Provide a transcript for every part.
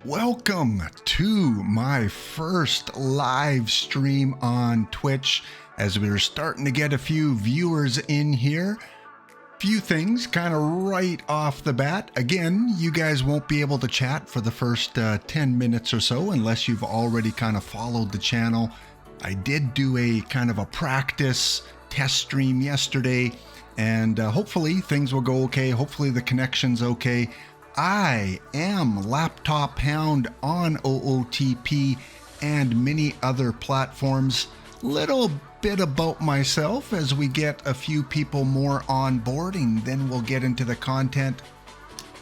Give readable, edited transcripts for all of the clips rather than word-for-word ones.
Welcome to my first live stream on Twitch as we're starting to get a few viewers in here. Few things kind of right off the bat. Again, you guys won't be able to chat for the first 10 minutes or so unless you've already kind of followed the channel. I did do a kind of a practice test stream yesterday, and hopefully things will go okay. Hopefully the connection's okay. I am Laptop Hound on OOTP and many other platforms. Little bit about myself as we get a few people more on board, and then we'll get into the content.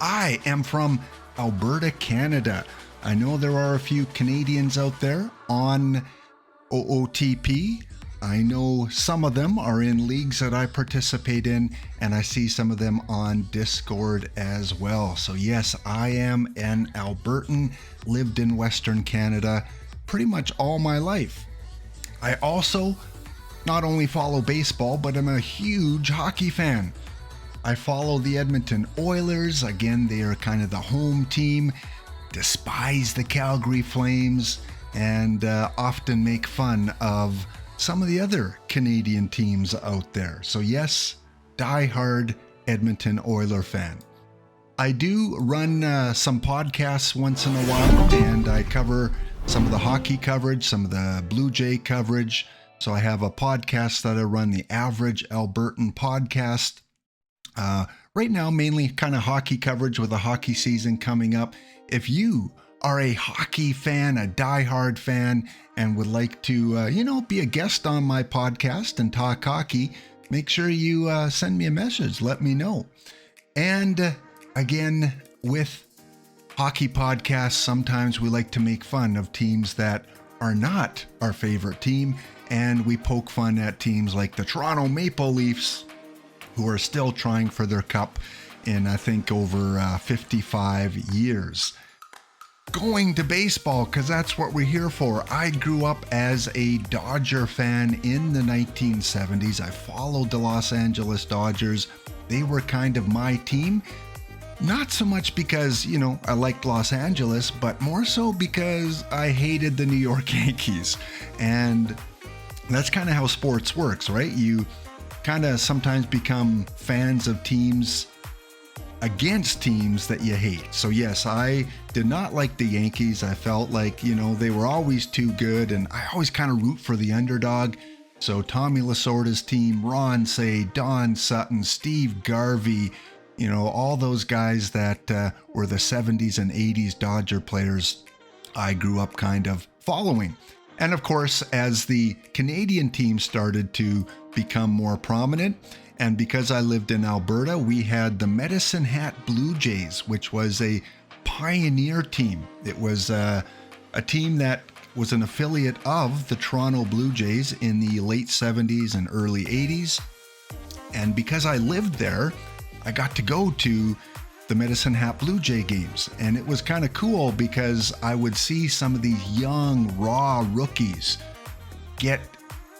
I am from Alberta, Canada. I know there are a few Canadians out there on OOTP. I know some of them are in leagues that I participate in, and I see some of them on Discord as well. So yes, I am an Albertan, lived in Western Canada pretty much all my life. I also not only follow baseball, but I'm a huge hockey fan. I follow the Edmonton Oilers. Again, they are kind of the home team. Despise the Calgary Flames, and often make fun of some of the other Canadian teams out there. So yes, die-hard Edmonton Oiler fan. I do run some podcasts once in a while, and I cover some of the hockey coverage, some of the Blue Jay coverage. So I have a podcast that I run, the Average Albertan Podcast. Right now, mainly kind of hockey coverage with the hockey season coming up. If you are a hockey fan, a diehard fan, and would like to, be a guest on my podcast and talk hockey, make sure you send me a message. Let me know. And again, with hockey podcasts, sometimes we like to make fun of teams that are not our favorite team, and we poke fun at teams like the Toronto Maple Leafs, who are still trying for their cup in, I think, over 55 years. Going to baseball, because that's what we're here for. I grew up as a Dodger fan in the 1970s. I followed the Los Angeles Dodgers. They were kind of my team. Not so much because, I liked Los Angeles, but more so because I hated the New York Yankees. And that's kind of how sports works, right? You kind of sometimes become fans of teams against teams that you hate. So yes, I did not like the Yankees. I felt like, they were always too good, and I always kind of root for the underdog. So Tommy Lasorda's team, Ron Say, Don Sutton, Steve Garvey, all those guys that were the 70s and 80s Dodger players, I grew up kind of following. And of course, as the Canadian team started to become more prominent, and because I lived in Alberta, we had the Medicine Hat Blue Jays, which was a pioneer team. It was a team that was an affiliate of the Toronto Blue Jays in the late 70s and early 80s. And because I lived there, I got to go to the Medicine Hat Blue Jay games. And it was kind of cool because I would see some of these young, raw rookies get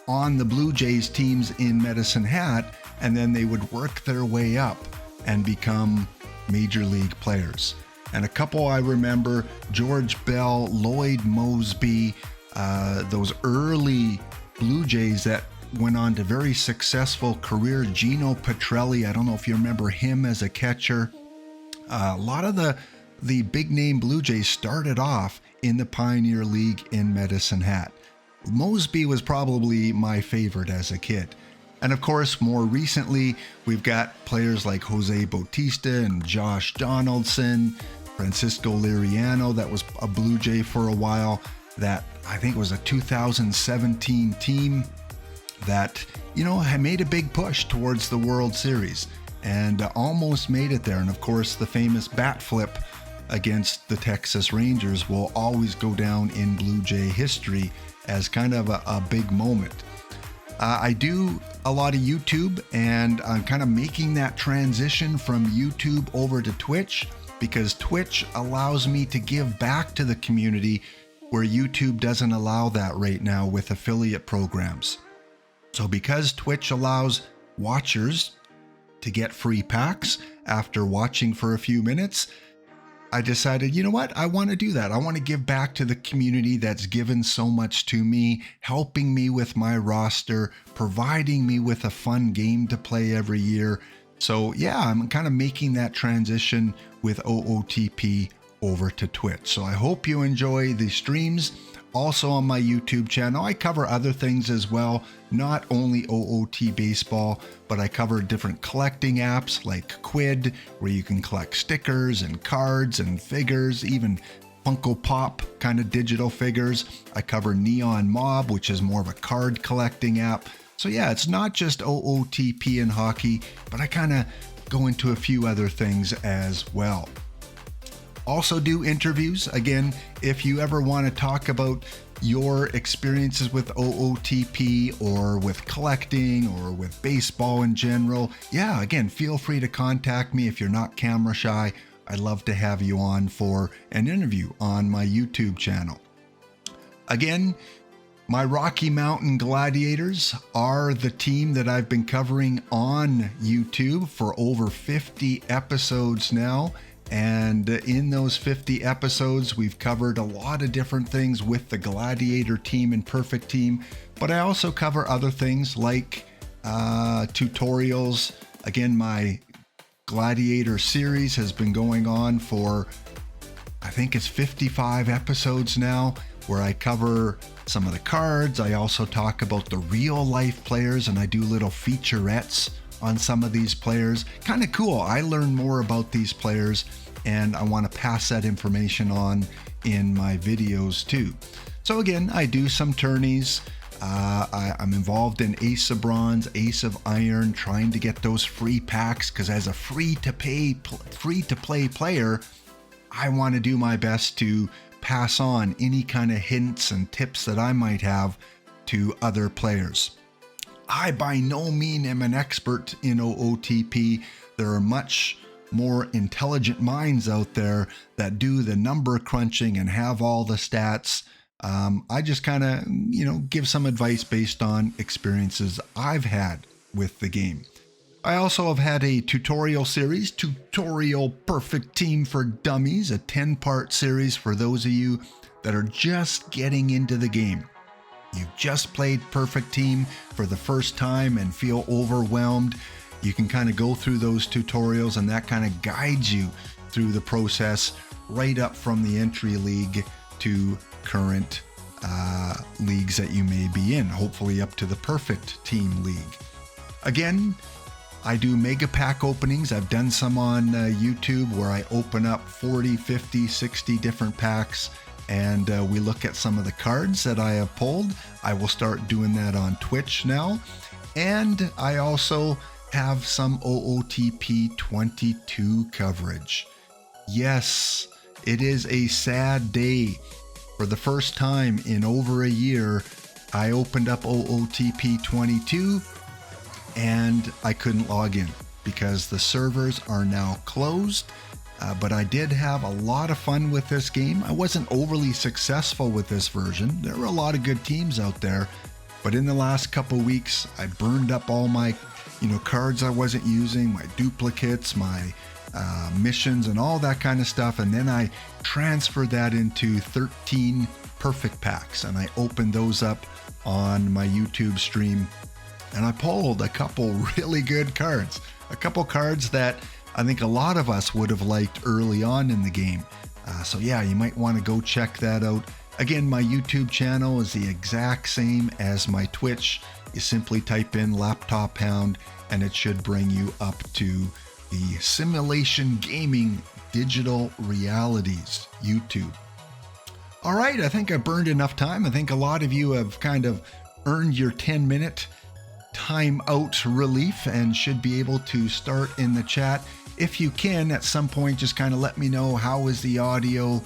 on the Blue Jays teams in Medicine Hat, and then they would work their way up and become major league players. And a couple I remember, George Bell, Lloyd Mosby, those early Blue Jays that went on to very successful career. Gino Petrelli, I don't know if you remember him as a catcher. A lot of the big name Blue Jays started off in the Pioneer League in Medicine Hat. Mosby was probably my favorite as a kid. And of course, more recently, we've got players like Jose Bautista and Josh Donaldson, Francisco Liriano, that was a Blue Jay for a while, that I think was a 2017 team that, had made a big push towards the World Series and almost made it there. And of course, the famous bat flip against the Texas Rangers will always go down in Blue Jay history as kind of a big moment. I do a lot of YouTube, and I'm kind of making that transition from YouTube over to Twitch, because Twitch allows me to give back to the community where YouTube doesn't allow that right now with affiliate programs. So because Twitch allows watchers to get free packs after watching for a few minutes, I decided, you know what? I want to do that. I want to give back to the community that's given so much to me, helping me with my roster, providing me with a fun game to play every year. So yeah, I'm kind of making that transition with OOTP over to Twitch. So I hope you enjoy the streams. Also on my YouTube channel, I cover other things as well, not only OOT baseball, but I cover different collecting apps like LiQWYD, where you can collect stickers and cards and figures, even Funko Pop kind of digital figures. I cover Neon Mob, which is more of a card collecting app. So yeah, it's not just OOTP and hockey, but I kind of go into a few other things as well. Also do interviews. Again, if you ever want to talk about your experiences with OOTP or with collecting or with baseball in general, yeah, again, feel free to contact me if you're not camera shy. I'd love to have you on for an interview on my YouTube channel. Again, my Rocky Mountain Gladiators are the team that I've been covering on YouTube for over 50 episodes now. And in those 50 episodes, we've covered a lot of different things with the Gladiator team and Perfect Team, but I also cover other things like tutorials. Again, my Gladiator series has been going on for, I think it's 55 episodes now, where I cover some of the cards. I also talk about the real life players, and I do little featurettes on some of these players. Kind of cool. I learn more about these players, and I want to pass that information on in my videos too. So again, I do some tourneys. I'm involved in Ace of Bronze, Ace of Iron, trying to get those free packs, because as a free-to-play player, I want to do my best to pass on any kind of hints and tips that I might have to other players. I by no means am an expert in OOTP. There are much more intelligent minds out there that do the number crunching and have all the stats. I just kind of, give some advice based on experiences I've had with the game. I also have had a tutorial series, Tutorial Perfect Team for Dummies, a 10-part series for those of you that are just getting into the game. You've just played Perfect Team for the first time and feel overwhelmed. You can kind of go through those tutorials, and that kind of guides you through the process right up from the entry league to current leagues that you may be in, hopefully up to the Perfect Team League. Again, I do mega pack openings. I've done some on YouTube where I open up 40, 50, 60 different packs, and we look at some of the cards that I have pulled. I will start doing that on Twitch now. And I also have some OOTP 22 coverage. Yes, it is a sad day. For the first time in over a year, I opened up OOTP 22 and I couldn't log in because the servers are now closed. But I did have a lot of fun with this game. I wasn't overly successful with this version. There were a lot of good teams out there, but in the last couple weeks, I burned up all my, cards I wasn't using, my duplicates, my missions, and all that kind of stuff. And then I transferred that into 13 perfect packs, and I opened those up on my YouTube stream. And I pulled a couple really good cards, a couple cards that I think a lot of us would have liked early on in the game. So yeah, you might want to go check that out. Again, my YouTube channel is the exact same as my Twitch. You simply type in Laptop Hound and it should bring you up to the Simulation Gaming Digital Realities YouTube. All right, I think I burned enough time. I think a lot of you have kind of earned your 10-minute time out relief and should be able to start in the chat. If you can, at some point, just kind of let me know, how is the audio?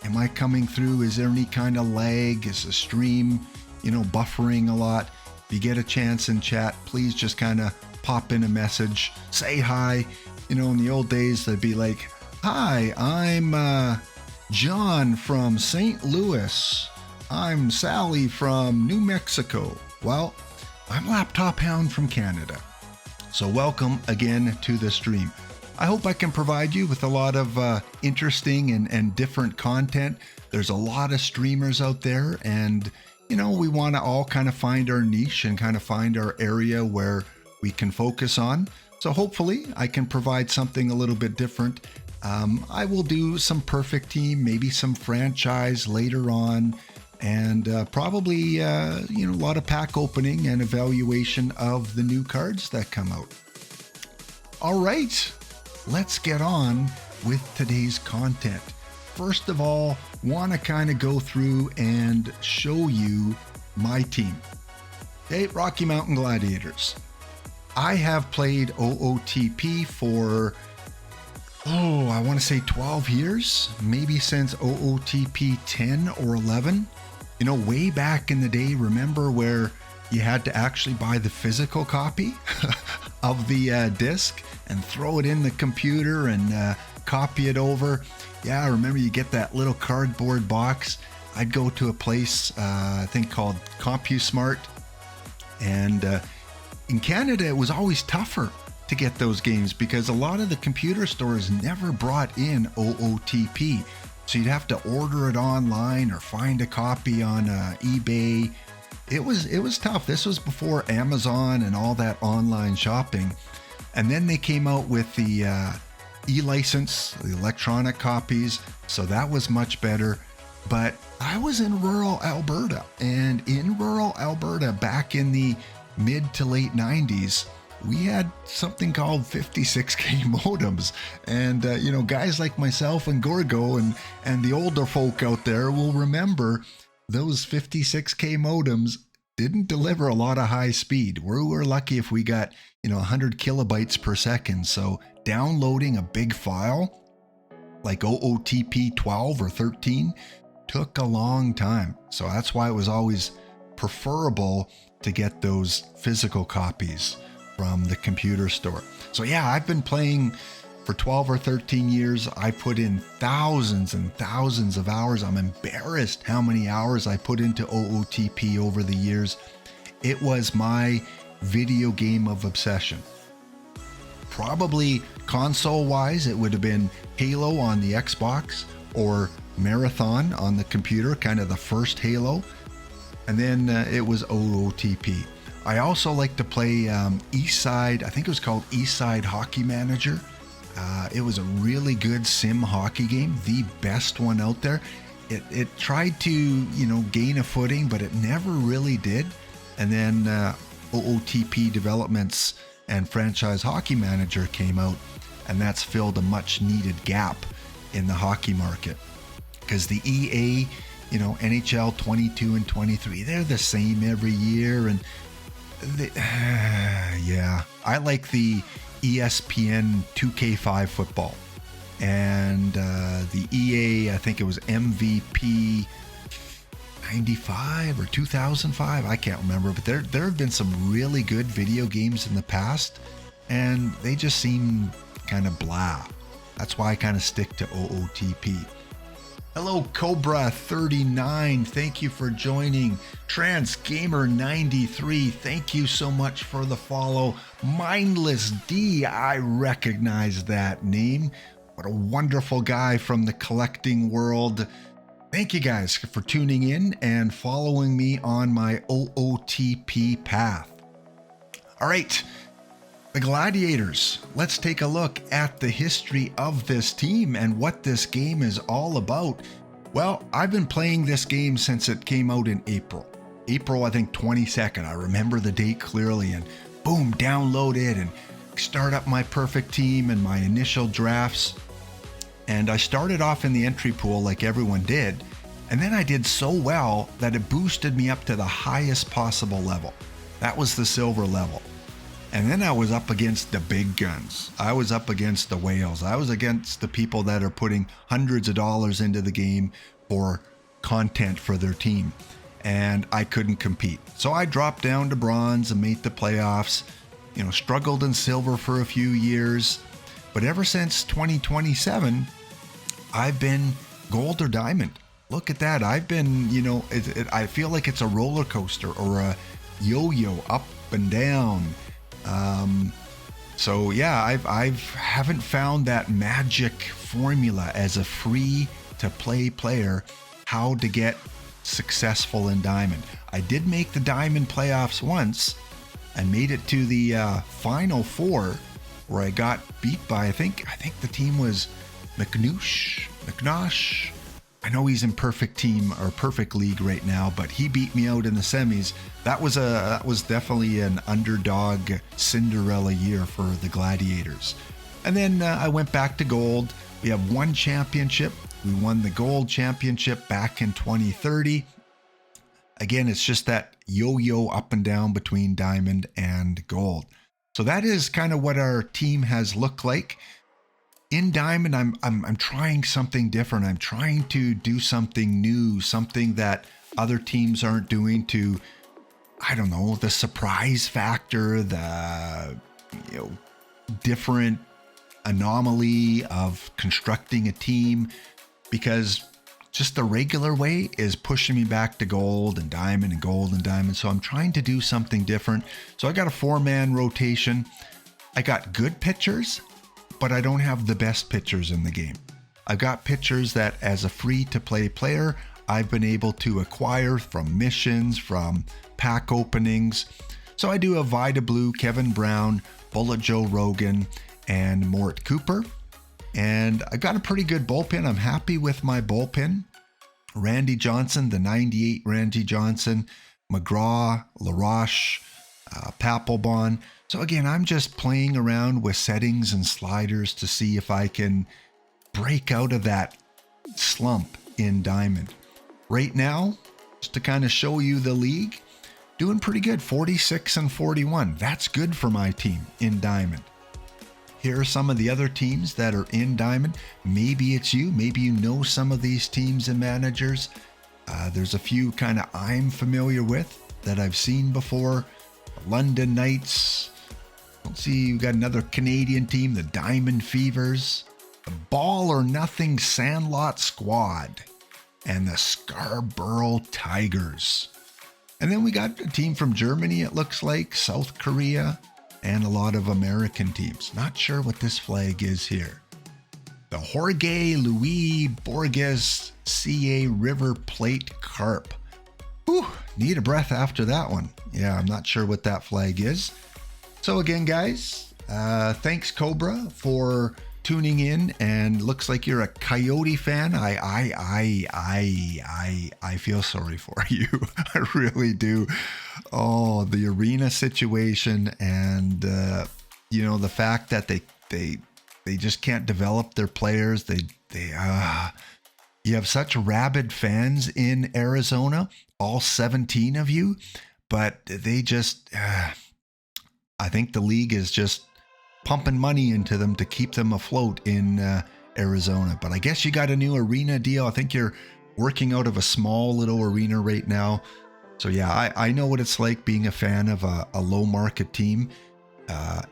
Am I coming through? Is there any kind of lag? Is the stream, buffering a lot? If you get a chance in chat, please just kind of pop in a message, say hi. In the old days, they'd be like, hi, I'm John from St. Louis. I'm Sally from New Mexico. Well, I'm Laptop Hound from Canada. So welcome again to the stream. I hope I can provide you with a lot of interesting and different content. There's a lot of streamers out there, and you know, we want to all kind of find our niche and kind of find our area where we can focus on. So hopefully I can provide something a little bit different. I will do some perfect team, maybe some franchise later on, and probably you know, a lot of pack opening and evaluation of the new cards that come out. All right, let's get on with today's content. First of all, want to kind of go through and show you my team. Okay, Rocky Mountain Gladiators. I have played OOTP for, I want to say 12 years, maybe since OOTP 10 or 11. You know, way back in the day, remember where you had to actually buy the physical copy of the disc and throw it in the computer and copy it over? Yeah, I remember you get that little cardboard box. I'd go to a place, I think called CompuSmart. And in Canada, it was always tougher to get those games because a lot of the computer stores never brought in OOTP. So you'd have to order it online or find a copy on eBay. It was tough. This was before Amazon and all that online shopping. And then they came out with the e-license, the electronic copies, so that was much better. But I was in rural Alberta, and in rural Alberta back in the mid to late 90s, we had something called 56K modems. And you know, guys like myself and Gorgo and the older folk out there will remember those 56K modems didn't deliver a lot of high speed. We were lucky if we got, you know, 100 kilobytes per second. So downloading a big file like OOTP 12 or 13 took a long time. So that's why it was always preferable to get those physical copies from the computer store. So yeah, I've been playing for 12 or 13 years. I put in thousands and thousands of hours. I'm embarrassed how many hours I put into OOTP over the years. It was my video game of obsession. Probably console-wise, it would have been Halo on the Xbox or Marathon on the computer, kind of the first Halo. And then it was OOTP. I also like to play Eastside, I think it was called Eastside Hockey Manager. It was a really good sim hockey game, the best one out there. It tried to, you know, gain a footing, but it never really did. And then OOTP Developments and Franchise Hockey Manager came out, and that's filled a much needed gap in the hockey market. Because the EA, you know, NHL 22 and 23, they're the same every year. And yeah, I like the ESPN 2K5 football, and the EA, I think it was MVP 95 or 2005, I can't remember, but there have been some really good video games in the past, and they just seem kind of blah. That's why I kind of stick to OOTP. Hello, Cobra39. Thank you for joining. TransGamer93. Thank you so much for the follow. Mindless D. I recognize that name. What a wonderful guy from the collecting world. Thank you guys for tuning in and following me on my OOTP path. All right. The Gladiators. Let's take a look at the history of this team and what this game is all about. Well, I've been playing this game since it came out in April, I think 22nd. I remember the date clearly, and boom, download it and start up my perfect team and my initial drafts. And I started off in the entry pool like everyone did. And then I did so well that it boosted me up to the highest possible level. That was the silver level. And then I was up against the big guns. I was up against the whales. I was against the people that are putting hundreds of dollars into the game for content for their team. And I couldn't compete. So I dropped down to bronze and made the playoffs. You know, struggled in silver for a few years. But ever since 2027, I've been gold or diamond. Look at that. I've been, you know, I feel like it's a roller coaster or a yo-yo up and down. So yeah, haven't found that magic formula as a free to play player how to get successful in Diamond. I did make the Diamond playoffs once and made it to the final four, where I got beat by I think the team was McNosh. I know he's in perfect team or perfect league right now, but he beat me out in the semis. That was definitely an underdog Cinderella year for the Gladiators. And then I went back to gold. We have one championship. We won the gold championship back in 2030. Again, it's just that yo-yo up and down between diamond and gold. So that is kind of what our team has looked like. In Diamond, I'm trying something different. I'm trying to do something new, something that other teams aren't doing to, I don't know, the surprise factor, the different anomaly of constructing a team, because just the regular way is pushing me back to gold and diamond and gold and diamond. So I'm trying to do something different. So I got a 4-man rotation. I got good pitchers, but I don't have the best pitchers in the game. I've got pitchers that as a free to play player, I've been able to acquire from missions, from pack openings. So I do have Vida Blue, Kevin Brown, Bullet Joe Rogan, and Mort Cooper. And I got a pretty good bullpen. I'm happy with my bullpen. Randy Johnson, the 98 Randy Johnson, McGraw, LaRoche, Papelbon. So again, I'm just playing around with settings and sliders to see if I can break out of that slump in Diamond. Right now, just to kind of show you the league, doing pretty good, 46 and 41. That's good for my team in Diamond. Here are some of the other teams that are in Diamond. Maybe it's you. Maybe you know some of these teams and managers. There's a few kind of I'm familiar with that I've seen before. London Knights. Let's see, you've got another Canadian team, the Diamond Fevers, the Ball or Nothing Sandlot Squad, and the Scarborough Tigers. And then we got a team from Germany, it looks like, South Korea, and a lot of American teams. Not sure what this flag is here. The Jorge Luis Borges CA River Plate Carp. Whew, need a breath after that one. Yeah, I'm not sure what that flag is. So again, guys, thanks Cobra for tuning in, and looks like you're a Coyote fan. I feel sorry for you. I really do. Oh, the arena situation, and the fact that they just can't develop their players. You have such rabid fans in Arizona, all 17 of you, but they just I think the league is just pumping money into them to keep them afloat in Arizona. But I guess you got a new arena deal. I think you're working out of a small little arena right now. So yeah, I know what it's like being a fan of a low market team.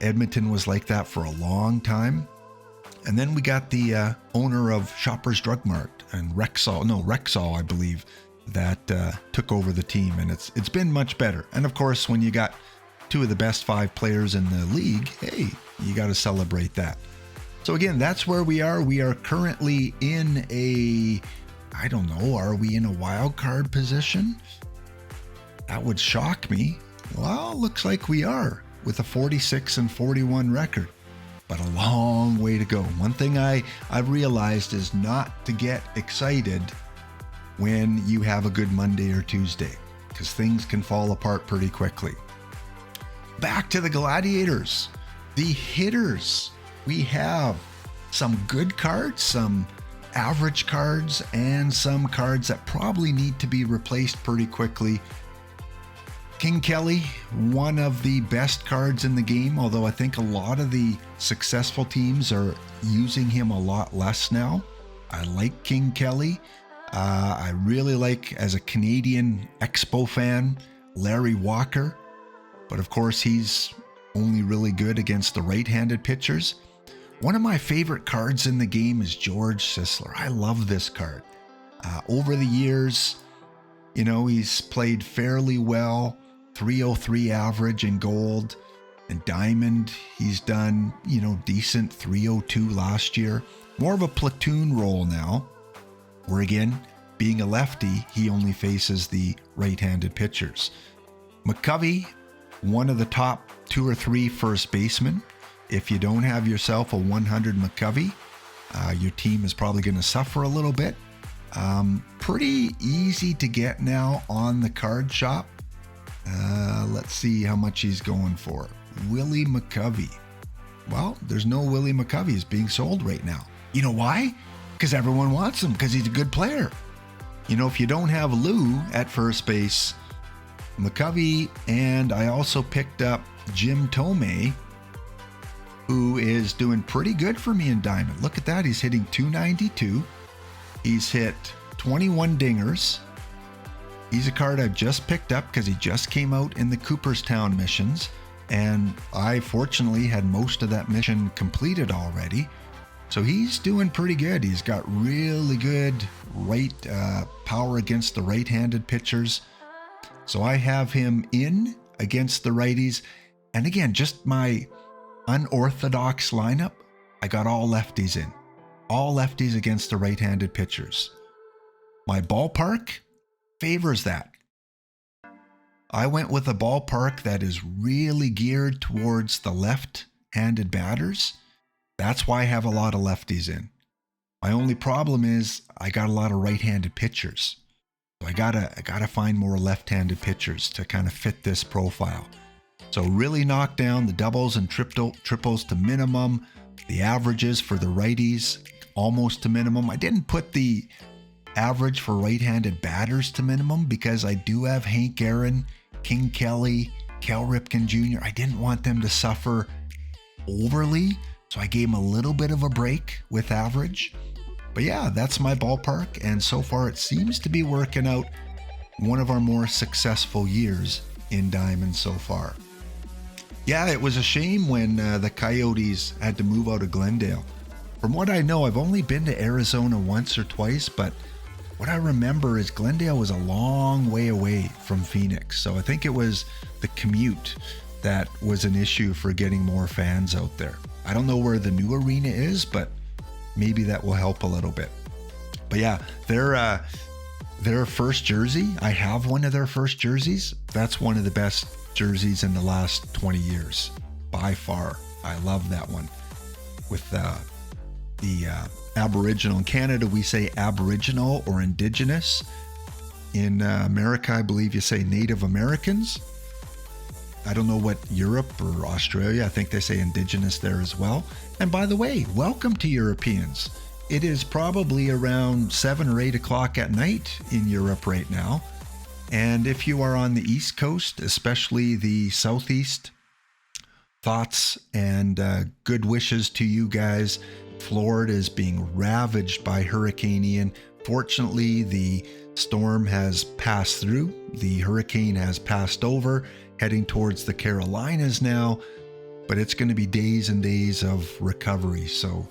Edmonton was like that for a long time. And then we got the owner of Shoppers Drug Mart and Rexall, I believe, that took over the team. And it's been much better. And of course, when you got two of the best 5 players in the league, hey, you got to celebrate that. So again, that's where we are. We are currently in I don't know, are we in a wild card position? That would shock me. Well, looks like we are, with a 46 and 41 record, but a long way to go. One thing I've realized is not to get excited when you have a good Monday or Tuesday, because things can fall apart pretty quickly. Back to the Gladiators, the hitters. We have some good cards, some average cards, and some cards that probably need to be replaced pretty quickly. King Kelly, one of the best cards in the game, although I think a lot of the successful teams are using him a lot less now. I like King Kelly. I really like, as a Canadian Expo fan, Larry Walker. But of course, he's only really good against the right-handed pitchers. One of my favorite cards in the game is George Sisler. I love this card. Over the years, he's played fairly well, 303 average in gold. And Diamond, he's done, you know, decent 302 last year. More of a platoon role now, where again, being a lefty, he only faces the right-handed pitchers. McCovey, one of the top 2 or 3 first basemen. If you don't have yourself a 100 McCovey, your team is probably going to suffer a little bit. Pretty easy to get now on the card shop. Let's see how much he's going for. Willie McCovey. Well, there's no Willie McCoveys being sold right now. You know why? Because everyone wants him, because he's a good player. You know, if you don't have Lou at first base, McCovey, and I also picked up Jim Tomei, who is doing pretty good for me in Diamond. Look at that. He's hitting 292. He's hit 21 dingers. He's a card I've just picked up because he just came out in the Cooperstown missions. And I fortunately had most of that mission completed already. So he's doing pretty good. He's got really good right power against the right-handed pitchers. So I have him in against the righties. And again, just my unorthodox lineup, I got all lefties in. All lefties against the right-handed pitchers. My ballpark favors that. I went with a ballpark that is really geared towards the left-handed batters. That's why I have a lot of lefties in. My only problem is I got a lot of right-handed pitchers. So I gotta find more left-handed pitchers to kind of fit this profile. So really knock down the doubles and triples to minimum. The averages for the righties almost to minimum. I didn't put the average for right-handed batters to minimum because I do have Hank Aaron, King Kelly, Cal Ripken Jr. I didn't want them to suffer overly, so I gave them a little bit of a break with average. But yeah, that's my ballpark, and so far it seems to be working out. One of our more successful years in Diamond so far. Yeah, it was a shame when the Coyotes had to move out of Glendale. From what I know, I've only been to Arizona once or twice, but what I remember is Glendale was a long way away from Phoenix. So I think it was the commute that was an issue for getting more fans out there. I don't know where the new arena is, but maybe that will help a little bit. But yeah, their first jersey, I have one of their first jerseys. That's one of the best jerseys in the last 20 years, by far. I love that one. With the Aboriginal. In Canada, we say Aboriginal or Indigenous. In America, I believe you say Native Americans. I don't know what Europe or Australia, I think they say Indigenous there as well. And by the way, welcome to Europeans. It is probably around 7 or 8 o'clock at night in Europe right now. And if you are on the East Coast, especially the Southeast, thoughts and good wishes to you guys. Florida is being ravaged by Hurricane Ian. Fortunately, the storm has passed through. The hurricane has passed over, heading towards the Carolinas now, but it's going to be days and days of recovery. So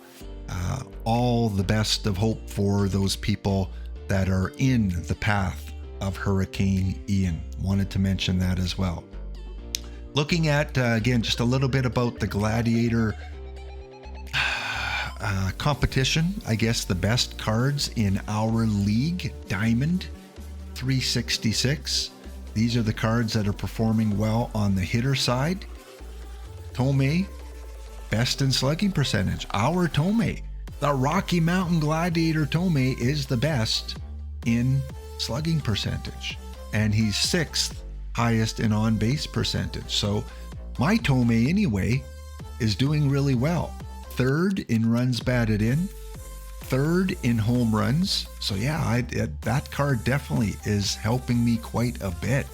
all the best of hope for those people that are in the path of Hurricane Ian. Wanted to mention that as well. Looking at, again, just a little bit about the Gladiator competition. I guess the best cards in our league, Diamond 366. These are the cards that are performing well on the hitter side. Tomei, best in slugging percentage. Our Tomei, the Rocky Mountain Gladiator Tomei, is the best in slugging percentage. And he's 6th highest in on-base percentage. So my Tomei anyway is doing really well. 3rd in runs batted in, 3rd in home runs. So yeah, that card definitely is helping me quite a bit.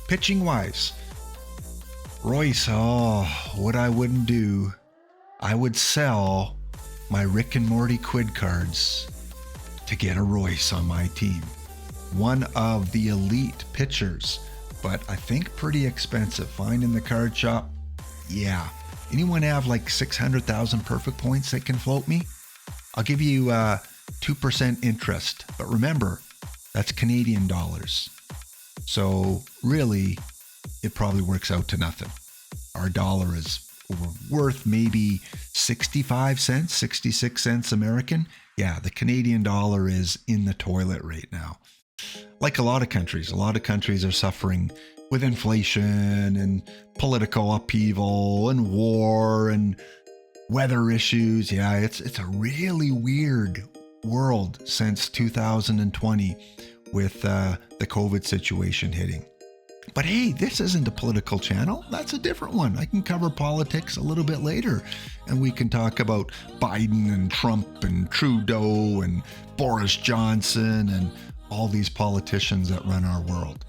Pitching wise, Royce, what I wouldn't do, I would sell my Rick and Morty Quid cards to get a Royce on my team. One of the elite pitchers, but I think pretty expensive. Find in the card shop. Yeah. Anyone have like 600,000 perfect points that can float me? I'll give you 2% interest. But remember, that's Canadian dollars. So really, it probably works out to nothing. Our dollar is worth maybe 65 cents, 66 cents American. Yeah, the Canadian dollar is in the toilet right now. Like a lot of countries are suffering with inflation and political upheaval and war and weather issues. Yeah, it's a really weird world since 2020 with the COVID situation hitting. But hey, this isn't a political channel. That's a different one. I can cover politics a little bit later, and we can talk about Biden and Trump and Trudeau and Boris Johnson and all these politicians that run our world.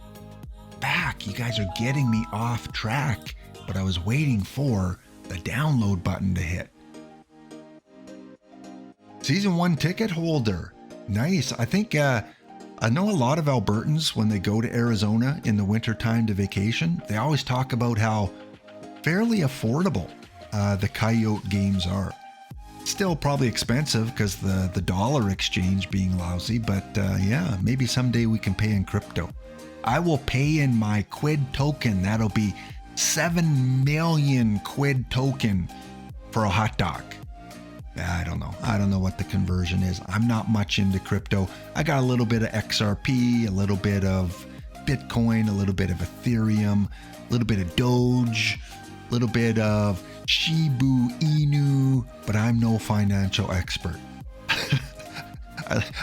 Back, you guys are getting me off track, but I was waiting for the download button to hit. Season 1 ticket holder. Nice. I think I know a lot of Albertans, when they go to Arizona in the wintertime to vacation, they always talk about how fairly affordable the Coyote games are. Still probably expensive because the dollar exchange being lousy, but yeah, maybe someday we can pay in crypto. I will pay in my QUID token. That'll be 7 million QUID token for a hot dog. I don't know. I don't know what the conversion is. I'm not much into crypto. I got a little bit of XRP, a little bit of Bitcoin, a little bit of Ethereum, a little bit of Doge, a little bit of Shibu Inu, but I'm no financial expert.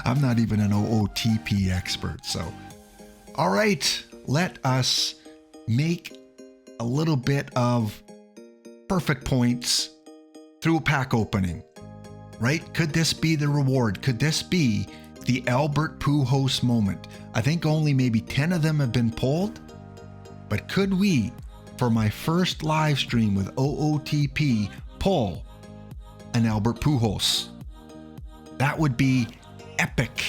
I'm not even an OOTP expert. So, all right, let us make a little bit of perfect points through a pack opening. Right? Could this be the reward? Could this be the Albert Pujols moment? I think only maybe 10 of them have been pulled, but could we, for my first live stream with OOTP, pull an Albert Pujols? That would be epic.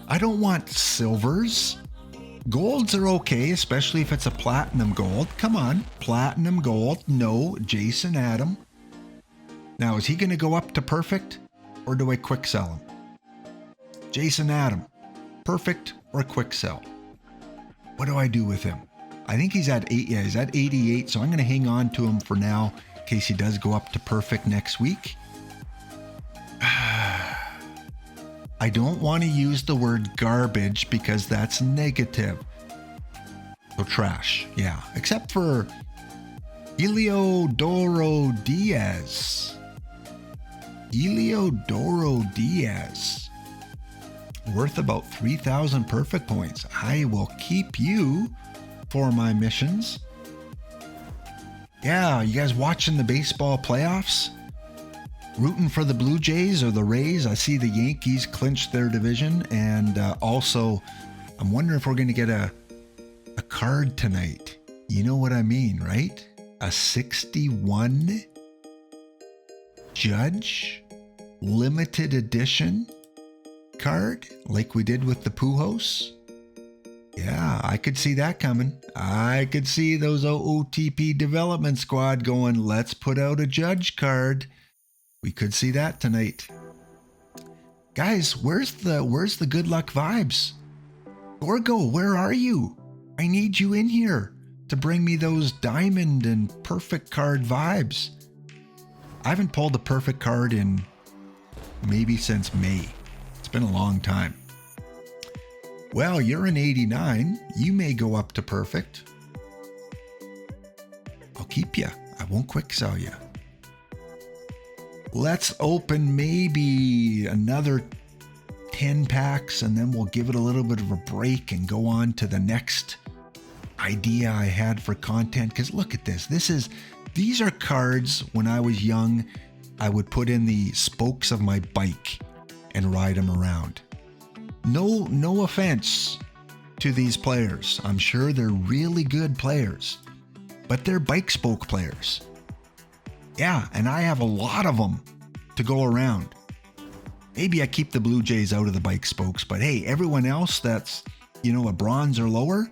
I don't want silvers. Golds are okay, especially if it's a platinum gold. Come on, platinum gold. No, Jason Adam. Now, is he going to go up to perfect, or do I quick sell him? Jason Adam, perfect or quick sell? What do I do with him? I think he's at 8. Yeah, he's at 88, so I'm going to hang on to him for now in case he does go up to perfect next week. I don't want to use the word garbage because that's negative. So trash, yeah, except for Eliodoro Diaz. Worth about 3,000 perfect points. I will keep you for my missions. Yeah, you guys watching the baseball playoffs? Rooting for the Blue Jays or the Rays? I see the Yankees clinched their division, and also I'm wondering if we're going to get a card tonight. You know what I mean, right? A 61 Judge limited edition card like we did with the Pujols. Yeah, I could see that coming. I could see those OOTP development squad going, let's put out a Judge card. We could see that tonight. Guys, where's the good luck vibes? Gorgo, where are you? I need you in here to bring me those diamond and perfect card vibes. I haven't pulled a perfect card in maybe since May. It's been a long time. Well, you're an 89. You may go up to perfect. I'll keep you. I won't quick sell you. Let's open maybe another 10 packs and then we'll give it a little bit of a break and go on to the next idea I had for content. Because look at this. These are cards when I was young, I would put in the spokes of my bike and ride them around. No offense to these players. I'm sure they're really good players, but they're bike spoke players. Yeah, and I have a lot of them to go around. Maybe I keep the Blue Jays out of the bike spokes, but hey, everyone else that's, a bronze or lower,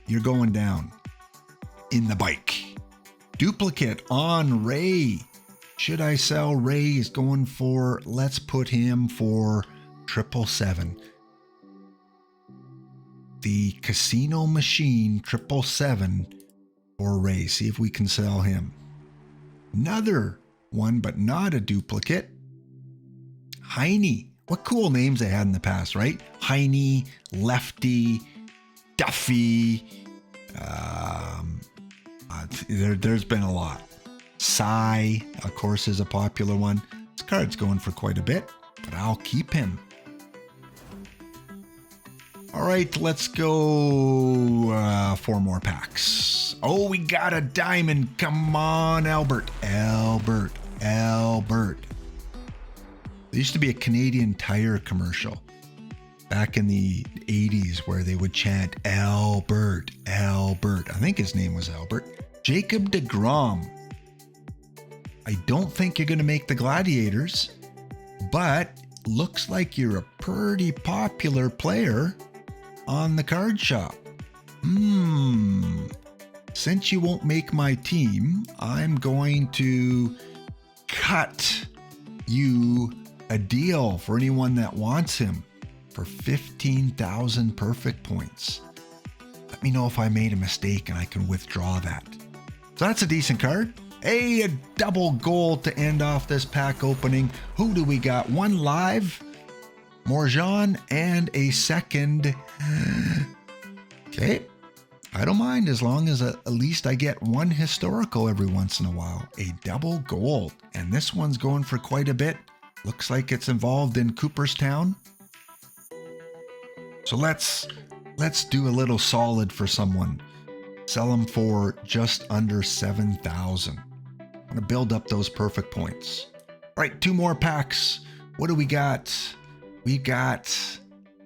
you're going down in the bike. Duplicate on Ray. Should I sell Ray? He's going for, let's put him for 777. The casino machine 777 for Ray. See if we can sell him. Another one, but not a duplicate. Heine. What cool names they had in the past, right? Heine, Lefty, Duffy. There's been a lot. Psy, of course, is a popular one. This card's going for quite a bit, but I'll keep him. All right, let's go 4 more packs. Oh, we got a diamond. Come on, Albert. Albert. There used to be a Canadian Tire commercial back in the 80s where they would chant Albert. I think his name was Albert. Jacob deGrom. I don't think you're going to make the Gladiators, but looks like you're a pretty popular player on the card shop. Since you won't make my team, I'm going to cut you a deal for anyone that wants him for 15,000 perfect points. Let me know if I made a mistake and I can withdraw that. So that's a decent card. Hey, a double gold to end off this pack opening. Who do we got? One live, Morjan, and a second. Okay, I don't mind as long as at least I get one historical every once in a while. A double gold, and this one's going for quite a bit. Looks like it's involved in Cooperstown. So let's do a little solid for someone. Sell them for just under 7,000. I'm going to build up those perfect points. All right, 2 more packs. What do we got? We got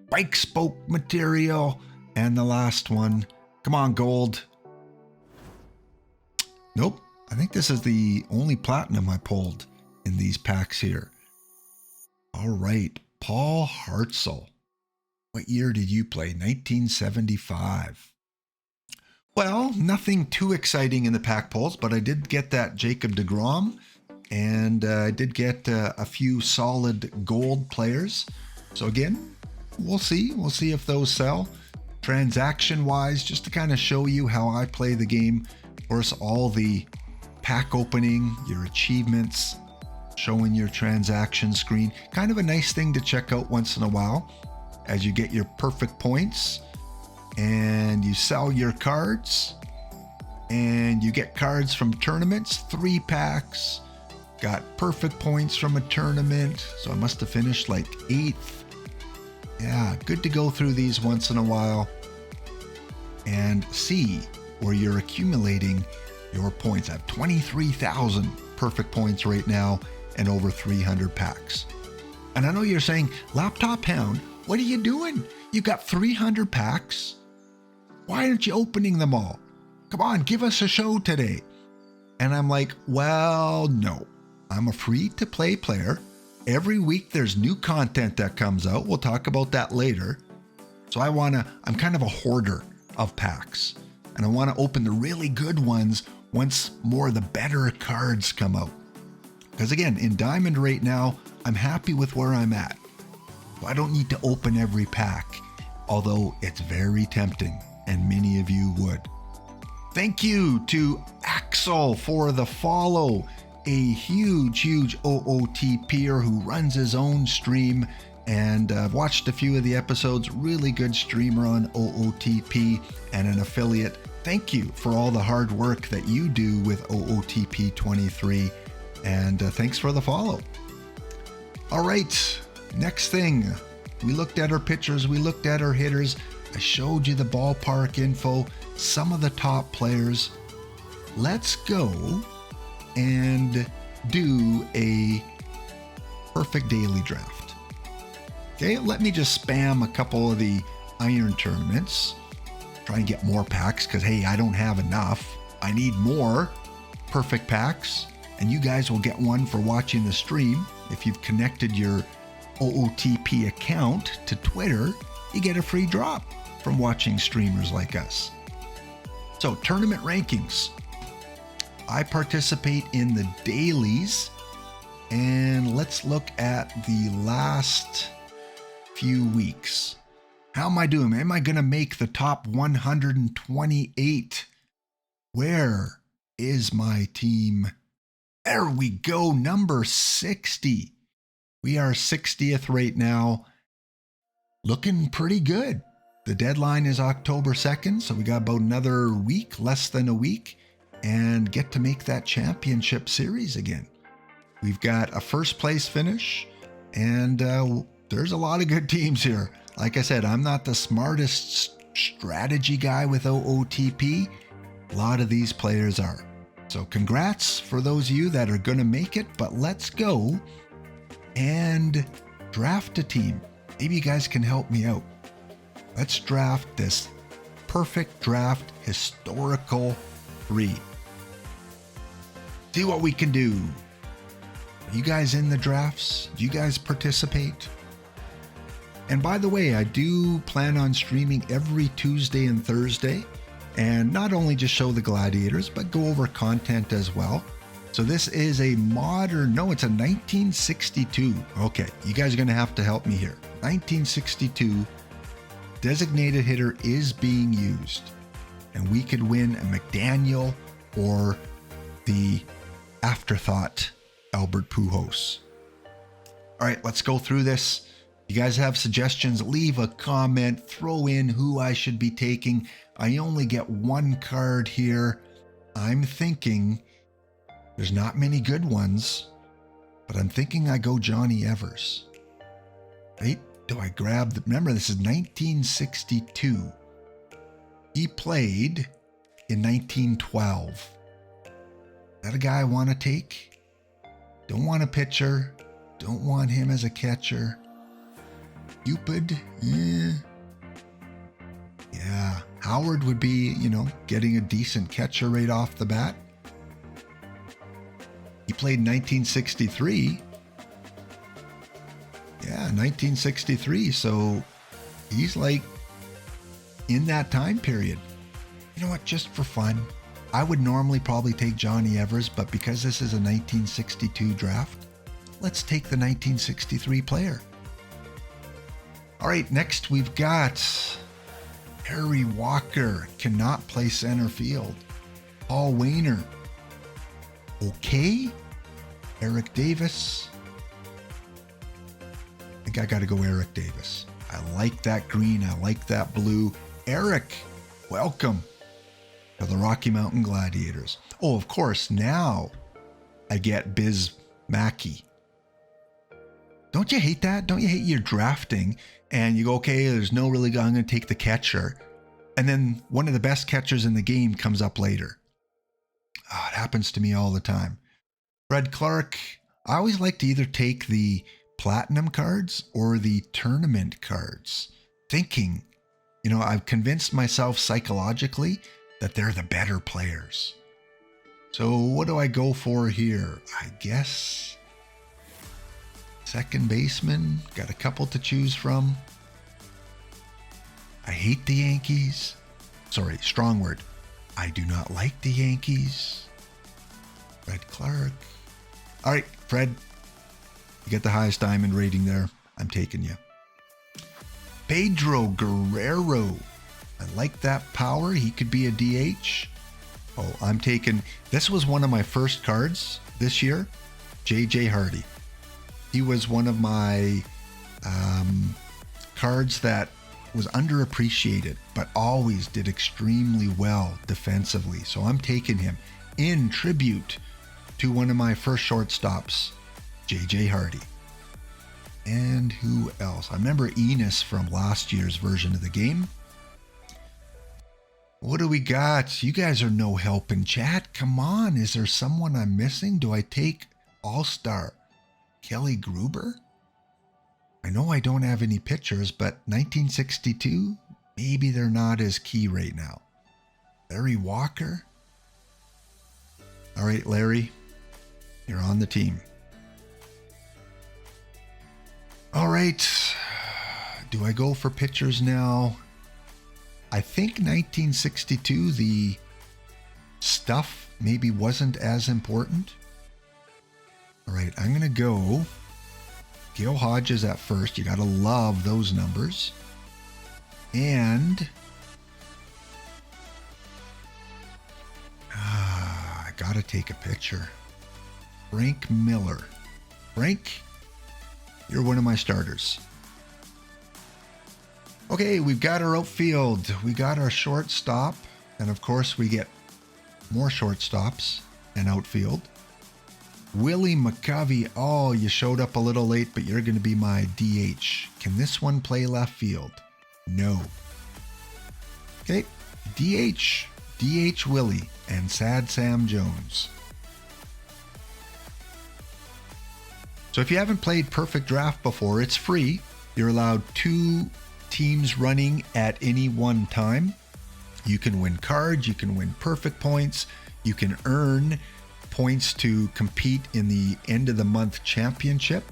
bike spoke material and the last one. Come on, gold. Nope. I think this is the only platinum I pulled in these packs here. All right, Paul Hartzell. What year did you play? 1975. Well, nothing too exciting in the pack pulls, but I did get that Jacob deGrom, and I did get a few solid gold players. So again, we'll see. We'll see if those sell. Transaction-wise, just to kind of show you how I play the game. Of course, all the pack opening, your achievements, showing your transaction screen. Kind of a nice thing to check out once in a while as you get your perfect points. And you sell your cards and you get cards from tournaments, 3 packs, got perfect points from a tournament. So I must have finished like 8th. Yeah, good to go through these once in a while and see where you're accumulating your points. I have 23,000 perfect points right now and over 300 packs. And I know you're saying, Laptop Hound, what are you doing? You got 300 packs. Why aren't you opening them all? Come on, give us a show today. And I'm like, well, no. I'm a free-to-play player. Every week there's new content that comes out. We'll talk about that later. So I'm kind of a hoarder of packs. And I want to open the really good ones once more of the better cards come out. Because again, in Diamond right now, I'm happy with where I'm at. So I don't need to open every pack, although it's very tempting. And many of you would. Thank you to Axel for the follow. A huge OOTPer who runs his own stream. And I've watched a few of the episodes. Really good streamer on OOTP and an affiliate. Thank you for all the hard work that you do with OOTP23. And thanks for the follow. All right, next thing. We looked at our pitchers. We looked at our hitters. I showed you the ballpark info, some of the top players. Let's go and do a perfect daily draft. Okay, let me just spam a couple of the iron tournaments. Try and get more packs because, hey, I don't have enough. I need more perfect packs. And you guys will get one for watching the stream. If you've connected your OOTP account to Twitter, you get a free drop from watching streamers like us. So, tournament rankings. I participate in the dailies, and let's look at the last few weeks. How am I doing? Am I going to make the top 128 Where is my team? There we go, number 60. We are 60th right now. Looking pretty good. The deadline is October 2nd, so we got about another week, less than a week, and get to make that championship series again. We've got a first place finish, and there's a lot of good teams here. Like I said, I'm not the smartest strategy guy with OOTP. A lot of these players are. So congrats for those of you that are going to make it, but let's go and draft a team. Maybe you guys can help me out. Let's draft this perfect draft historical 3. See what we can do. Are you guys in the drafts? Do you guys participate? And by the way, I do plan on streaming every Tuesday and Thursday, and not only just show the Gladiators, but go over content as well. So this is a modern, no, it's a 1962. Okay, you guys are going to have to help me here. 1962 designated hitter is being used, and we could win a McDaniel or the afterthought Albert Pujols. All right, let's go through this. You guys have suggestions, leave a comment, throw in who I should be taking. I only get one card here. I'm thinking there's not many good ones, but I'm thinking I go Johnny Evers. Right? Do I grab the, remember this is 1962. He played in 1912. Is that a guy I want to take? Don't want a pitcher. Don't want him as a catcher. Cupid, yeah. Howard would be, getting a decent catcher right off the bat. He played 1963. Yeah, 1963. So he's like in that time period. You know what? Just for fun, I would normally probably take Johnny Evers, but because this is a 1962 draft, let's take the 1963 player. All right, next we've got Harry Walker, cannot play center field. Paul Wainer. Okay. Eric Davis. I think I got to go Eric Davis. I like that green. I like that blue. Eric, welcome to the Rocky Mountain Gladiators. Oh, of course, now I get Biz Mackey. Don't you hate that? Don't you hate you're drafting and you go, okay, there's no really, I'm going to take the catcher. And then one of the best catchers in the game comes up later. Oh, it happens to me all the time. Fred Clark, I always like to either take the platinum cards or the tournament cards. Thinking, I've convinced myself psychologically that they're the better players. So what do I go for here? I guess second baseman. Got a couple to choose from. I hate the Yankees. Sorry, strong word. I do not like the Yankees. Fred Clark. All right, Fred. You get the highest diamond rating there. I'm taking you. Pedro Guerrero. I like that power. He could be a DH. Oh, I'm taking... This was one of my first cards this year. J.J. Hardy. He was one of my cards that was underappreciated, but always did extremely well defensively. So I'm taking him in tribute to one of my first shortstops, J.J. Hardy. And who else? I remember Enos from last year's version of the game. What do we got? You guys are no help in chat. Come on. Is there someone I'm missing? Do I take All-Star Kelly Gruber? I know I don't have any pictures, but 1962, maybe they're not as key right now. Larry Walker. All right, Larry, you're on the team. All right. Do I go for pitchers now? I think 1962, the stuff maybe wasn't as important. All right, I'm going to go Gil Hodges at first. You got to love those numbers. And gotta take a picture. Frank Miller. Frank, you're one of my starters. Okay, we've got our outfield. We got our shortstop. And of course, we get more shortstops and outfield. Willie McCovey. Oh, you showed up a little late, but you're going to be my DH. Can this one play left field? No. Okay, DH. DH Willie and Sad Sam Jones. So if you haven't played Perfect Draft before, it's free. You're allowed 2 teams running at any one time. You can win cards, you can win perfect points, you can earn points to compete in the end of the month championship.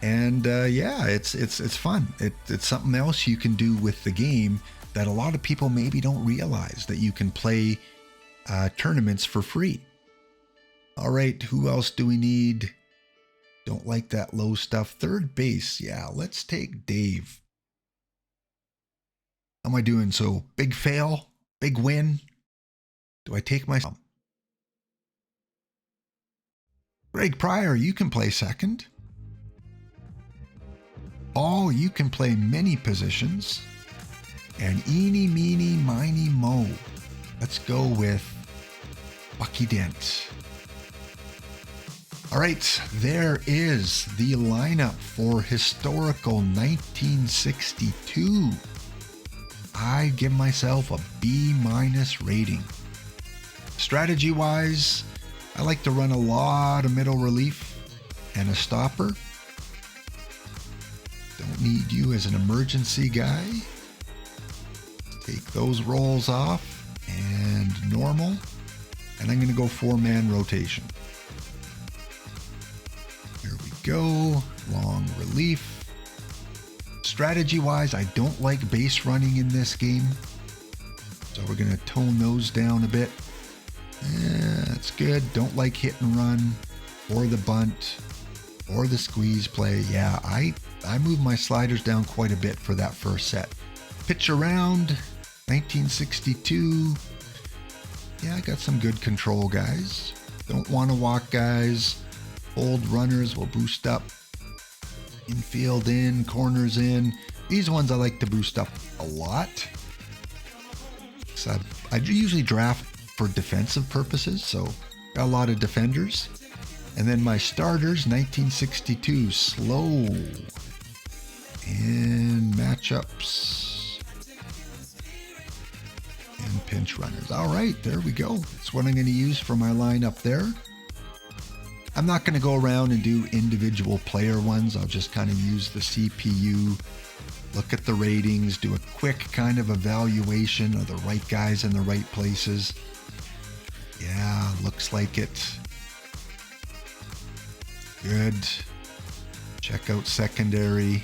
And yeah, it's fun. It's something else you can do with the game that a lot of people maybe don't realize, that you can play tournaments for free. All right, who else do we need? Don't like that low stuff. Third base, yeah, let's take Dave. How am I doing? So big fail, big win. Do I take my... Greg Pryor, you can play second. Paul, you can play many positions. And eeny, meeny, miny, mo. Let's go with Bucky Dent. All right, there is the lineup for historical 1962. I give myself a B- rating. Strategy-wise, I like to run a lot of middle relief and a stopper. Don't need you as an emergency guy. Take those rolls off and normal. And I'm going to go 4-man rotation. Here we go. Long relief. Strategy-wise, I don't like base running in this game. So we're going to tone those down a bit. Yeah, that's good. Don't like hit and run or the bunt or the squeeze play. Yeah, I moved my sliders down quite a bit for that first set. Pitch around, 1962. Yeah, I got some good control, guys. Don't want to walk guys. Old runners will boost up. Infield in, corners in. These ones I like to boost up a lot. So I usually draft for defensive purposes, so got a lot of defenders. And then my starters, 1962, slow. And matchups. And pinch runners. All right, there we go. That's what I'm going to use for my lineup there. I'm not going to go around and do individual player ones. I'll just kind of use the CPU, look at the ratings, do a quick kind of evaluation of the right guys in the right places. Yeah, looks like it. Good. Check out secondary.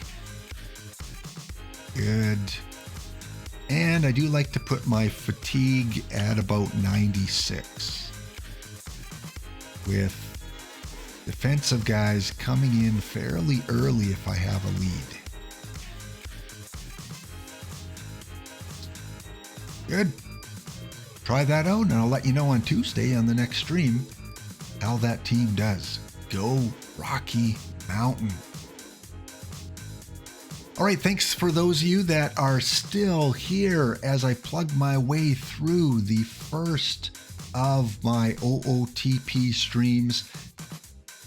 Good. And I do like to put my fatigue at about 96. With defensive guys coming in fairly early if I have a lead. Good. Try that out and I'll let you know on Tuesday on the next stream how that team does. Go Rocky Mountain. All right, thanks for those of you that are still here as I plug my way through the first of my OOTP streams.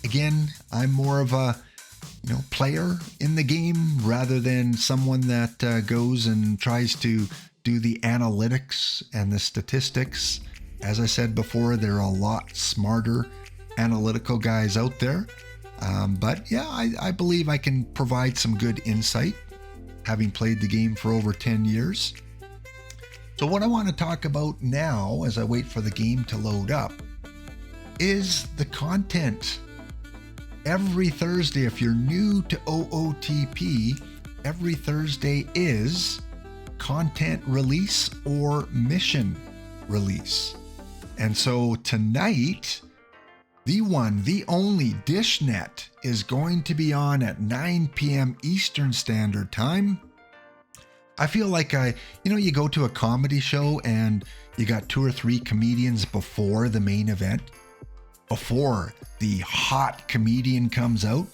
Again, I'm more of a player in the game rather than someone that goes and tries to do the analytics and the statistics. As I said before, there are a lot smarter analytical guys out there. But yeah, I believe I can provide some good insight, having played the game for over 10 years. So what I want to talk about now, as I wait for the game to load up, is the content. Every Thursday, if you're new to OOTP, every Thursday is content release or mission release. And so tonight, the one, the only DishNet is going to be on at 9 p.m. Eastern Standard Time. I feel like you go to a comedy show and you got 2 or 3 comedians before the main event, before the hot comedian comes out.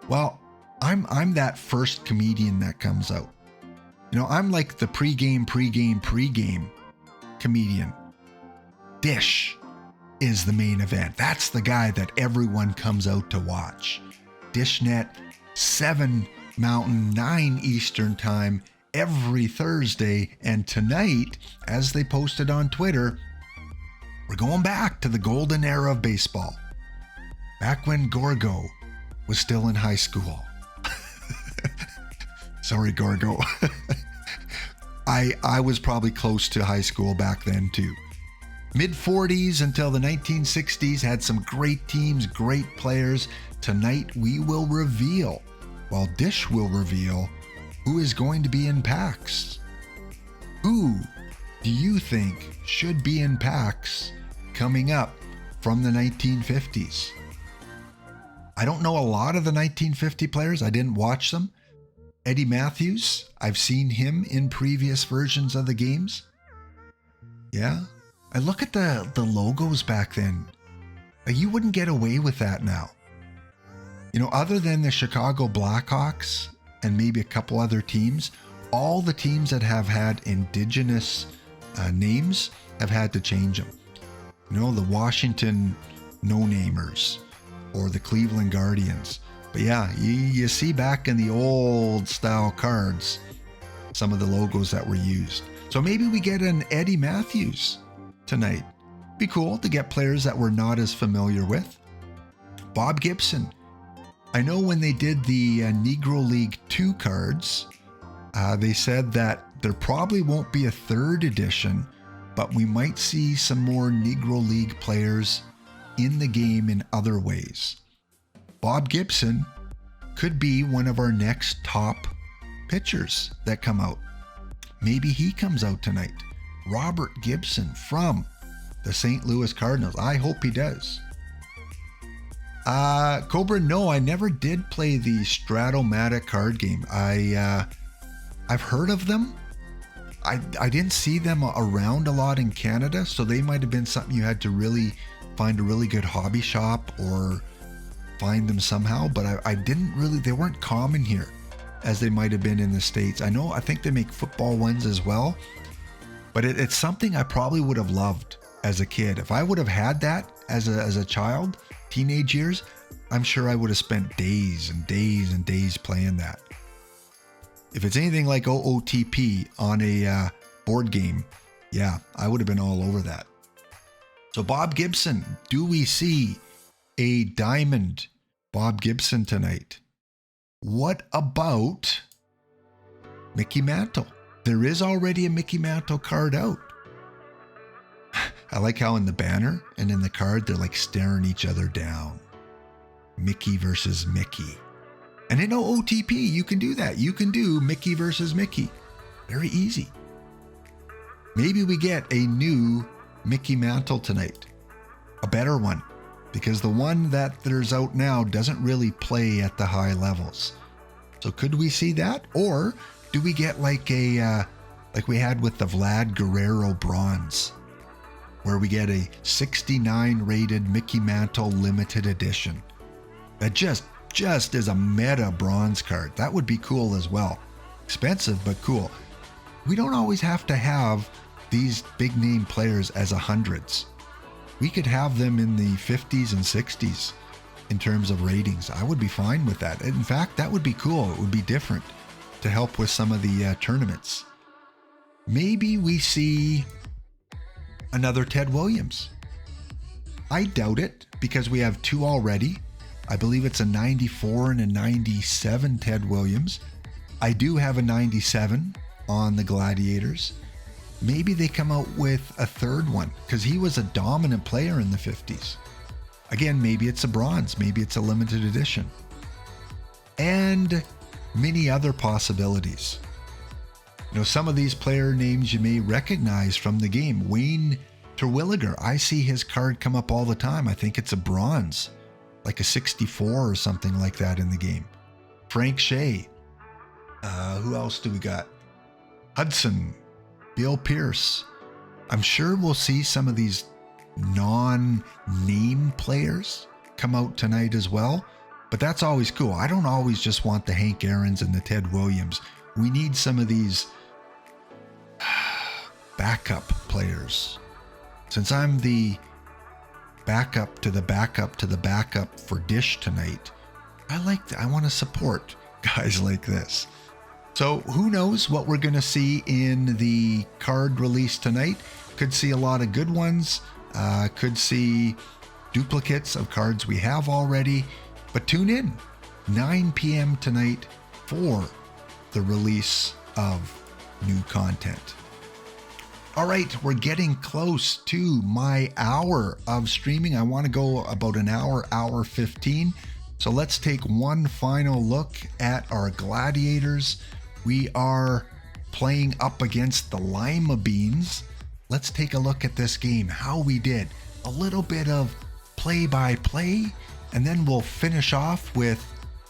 Well, I'm that first comedian that comes out. I'm like the pregame comedian. Dish is the main event. That's the guy that everyone comes out to watch. Dishnet, 7 Mountain, 9 Eastern time, every Thursday. And tonight, as they posted on Twitter, we're going back to the golden era of baseball. Back when Gorgo was still in high school. Sorry, Gorgo. I was probably close to high school back then too. Mid-40s until the 1960s had some great teams, great players. Tonight we will reveal, while Dish will reveal, who is going to be in packs. Who do you think should be in packs coming up from the 1950s? I don't know a lot of the 1950 players. I didn't watch them. Eddie Matthews, I've seen him in previous versions of the games. Yeah. I look at the logos back then. You wouldn't get away with that now. Other than the Chicago Blackhawks and maybe a couple other teams, all the teams that have had indigenous names have had to change them. The Washington No-Namers or the Cleveland Guardians. But yeah, you see back in the old style cards, some of the logos that were used. So maybe we get an Eddie Matthews tonight. Be cool to get players that we're not as familiar with. Bob Gibson. I know when they did the Negro League 2 cards, they said that there probably won't be a 3rd edition, but we might see some more Negro League players in the game in other ways. Bob Gibson could be one of our next top pitchers that come out. Maybe he comes out tonight. Robert Gibson from the St. Louis Cardinals. I hope he does. Cobra, no, I never did play the Stratomatic card game. I've heard of them. I didn't see them around a lot in Canada, so they might have been something you had to really find a really good hobby shop or find them somehow, but I didn't really, they weren't common here as they might have been in the States. I think they make football ones as well, but it's something I probably would have loved as a kid. If I would have had that as a child, teenage years, I'm sure I would have spent days and days and days playing that. If it's anything like OOTP on a board game, yeah, I would have been all over that. So Bob Gibson, do we see a diamond Bob Gibson tonight? What about Mickey Mantle? There is already a Mickey Mantle card out. I like how in the banner and in the card, they're like staring each other down. Mickey versus Mickey. And in OOTP, you can do that. You can do Mickey versus Mickey. Very easy. Maybe we get a new Mickey Mantle tonight. A better one. Because the one that there's out now doesn't really play at the high levels. So could we see that? Or do we get like like we had with the Vlad Guerrero bronze, where we get a 69 rated Mickey Mantle limited edition that just is a meta bronze card? That would be cool as well. Expensive, but cool. We don't always have to have these big name players as 100s. We could have them in the 50s and 60s in terms of ratings. I would be fine with that. In fact, that would be cool. It would be different to help with some of the tournaments. Maybe we see another Ted Williams. I doubt it because we have 2 already. I believe it's a 94 and a 97 Ted Williams. I do have a 97 on the Gladiators. Maybe they come out with a 3rd one because he was a dominant player in the 50s. Again, maybe it's a bronze, maybe it's a limited edition. And many other possibilities. Some of these player names you may recognize from the game. Wayne Terwilliger, I see his card come up all the time. I think it's a bronze, like a 64 or something like that in the game. Frank Shea. Who else do we got? Hudson, Bill Pierce. I'm sure we'll see some of these non-name players come out tonight as well, but that's always cool. I don't always just want the Hank Aarons and the Ted Williams. We need some of these backup players. Since I'm the backup to the backup to the backup for Dish tonight, I want to support guys like this. So who knows what we're going to see in the card release tonight. Could see a lot of good ones. Could see duplicates of cards we have already. But tune in 9 p.m. tonight for the release of new content. All right, we're getting close to my hour of streaming. I want to go about an hour 15. So let's take one final look at our Gladiators. We are playing up against the Lima Beans. Let's take a look at this game, how we did. A little bit of play-by-play, and then we'll finish off with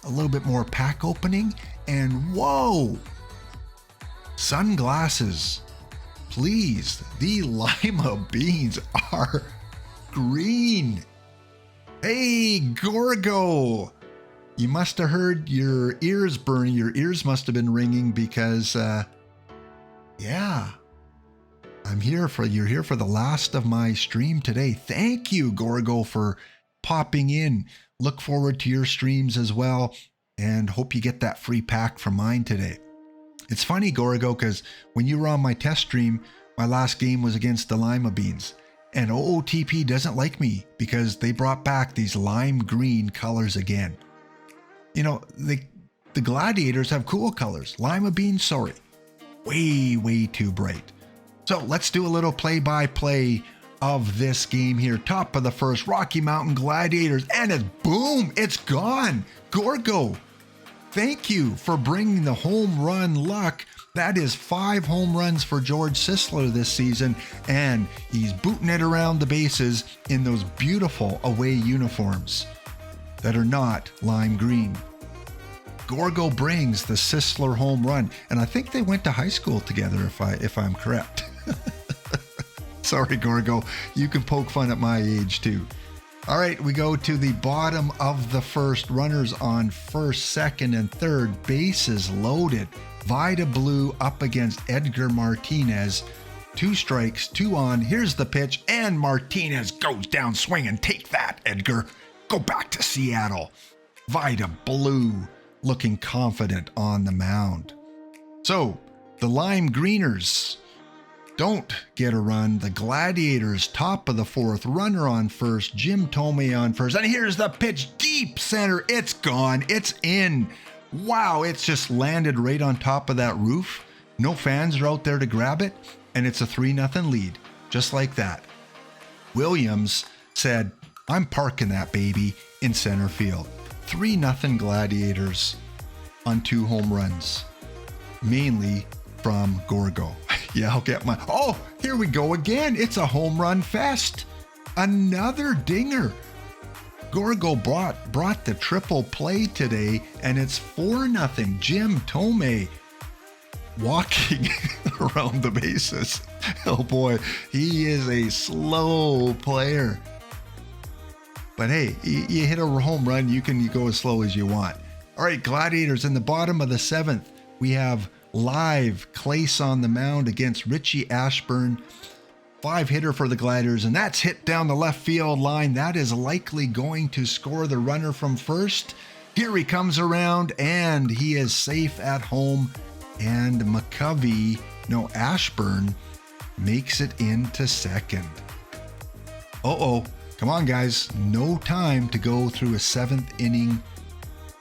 a little bit more pack opening. And whoa! Sunglasses. Please, the Lima Beans are green. Hey, Gorgo! You must have heard your ears burning. Your ears must have been ringing because, yeah. You're here for the last of my stream today. Thank you, Gorgo, for popping in. Look forward to your streams as well, and hope you get that free pack from mine today. It's funny, Gorgo, because when you were on my test stream, my last game was against the Lima Beans. And OOTP doesn't like me because they brought back these lime green colors again. You know, the Gladiators have cool colors. Lima Beans, sorry. Way too bright. So let's do a little play-by-play of this game here. Top of the first, Rocky Mountain Gladiators. And it's boom, it's gone. Gorgo, thank you for bringing the home run luck. That is 5 home runs for George Sisler this season, and he's booting it around the bases in those beautiful away uniforms that are not lime green. Gorgo brings the Sisler home run, and I think they went to high school together if I'm correct. Sorry, Gorgo, you can poke fun at my age too. All right, we go to the bottom of the first. Runners on first, second, and third. Bases loaded. Vida Blue up against Edgar Martinez. 2 strikes, 2 on. Here's the pitch, and Martinez goes down swinging. Take that, Edgar. Go back to Seattle. Vida Blue looking confident on the mound. So, the Lime Greeners don't get a run. The Gladiators, top of the fourth, runner on first, Jim Tomei on first. And here's the pitch, deep center. It's gone. It's in. Wow, it's just landed right on top of that roof. No fans are out there to grab it, and it's a 3-0 lead, just like that. Williams said, I'm parking that baby in center field. 3-0 Gladiators on 2 home runs, mainly from Gorgo. Yeah, I'll get my... Oh, here we go again. It's a home run fest. Another dinger. Gorgo brought the triple play today, and it's 4-0. Jim Tomei walking around the bases. Oh boy, he is a slow player. But hey, you hit a home run, you can go as slow as you want. All right, Gladiators in the bottom of the 7th. We have live Clace on the mound against Richie Ashburn. 5-hitter for the Gladiators, and that's hit down the left field line. That is likely going to score the runner from first. Here he comes around, and he is safe at home. And Ashburn makes it into second. Uh-oh. Come on, guys. No time to go through a 7th inning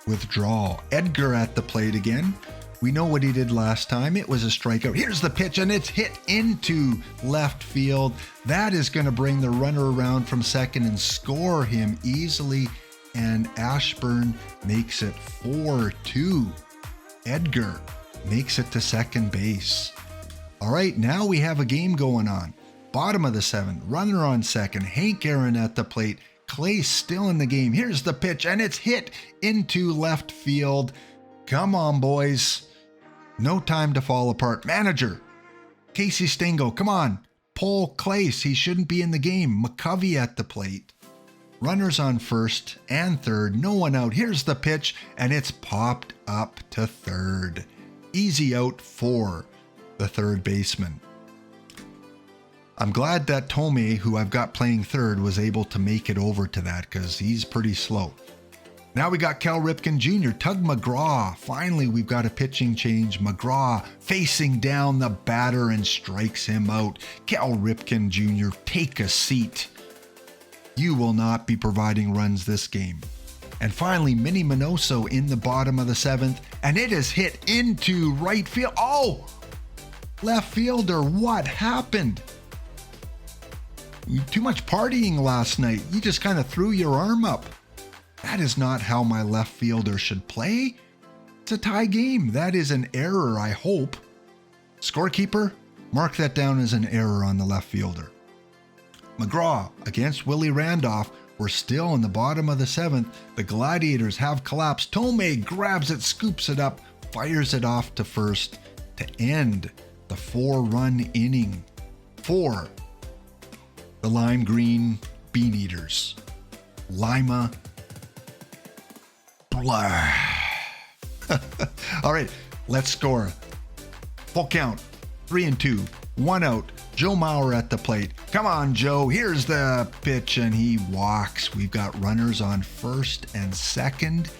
withdrawal. Edgar at the plate again. We know what he did last time. It was a strikeout. Here's the pitch, and it's hit into left field. That is going to bring the runner around from second and score him easily. And Ashburn makes it 4-2. Edgar makes it to second base. All right, now we have a game going on. Bottom of the 7th, runner on second. Hank Aaron at the plate. Clay still in the game. Here's the pitch, and it's hit into left field. Come on, boys. No time to fall apart. Manager. Casey Stingo, come on. Paul Clace, he shouldn't be in the game. McCovey at the plate. Runners on first and third. No one out. Here's the pitch, and it's popped up to third. Easy out for the third baseman. I'm glad that Tomei, who I've got playing third, was able to make it over to that because he's pretty slow. Now we got Cal Ripken Jr., Tug McGraw. Finally, we've got a pitching change. McGraw facing down the batter and strikes him out. Cal Ripken Jr., take a seat. You will not be providing runs this game. And finally, Minnie Minoso in the bottom of the seventh, and it is hit into right field. Oh! Left fielder, what happened? Too much partying last night. You just kind of threw your arm up. That is not how my left fielder should play. It's a tie game. That is an error, I hope. Scorekeeper, mark that down as an error on the left fielder. McGraw against Willie Randolph. We're still in the bottom of the seventh. The Gladiators have collapsed. Tomei grabs it, scoops it up, fires it off to first to end the 4-run inning for the Lime Green Bean Eaters. Lima. Blah. All right, let's score. Full count. 3-2. 1 out. Joe Mauer at the plate. Come on, Joe. Here's the pitch, and he walks. We've got runners on first and second.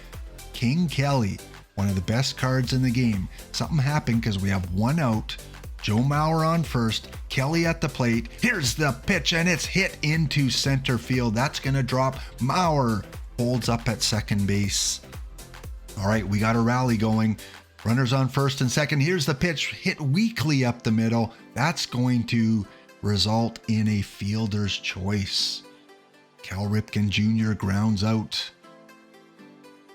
King Kelly, one of the best cards in the game. Something happened because we have 1 out. Joe Mauer on first, Kelly at the plate. Here's the pitch, and it's hit into center field. That's going to drop. Mauer holds up at second base. All right, we got a rally going. Runners on first and second. Here's the pitch, hit weakly up the middle. That's going to result in a fielder's choice. Cal Ripken Jr. grounds out.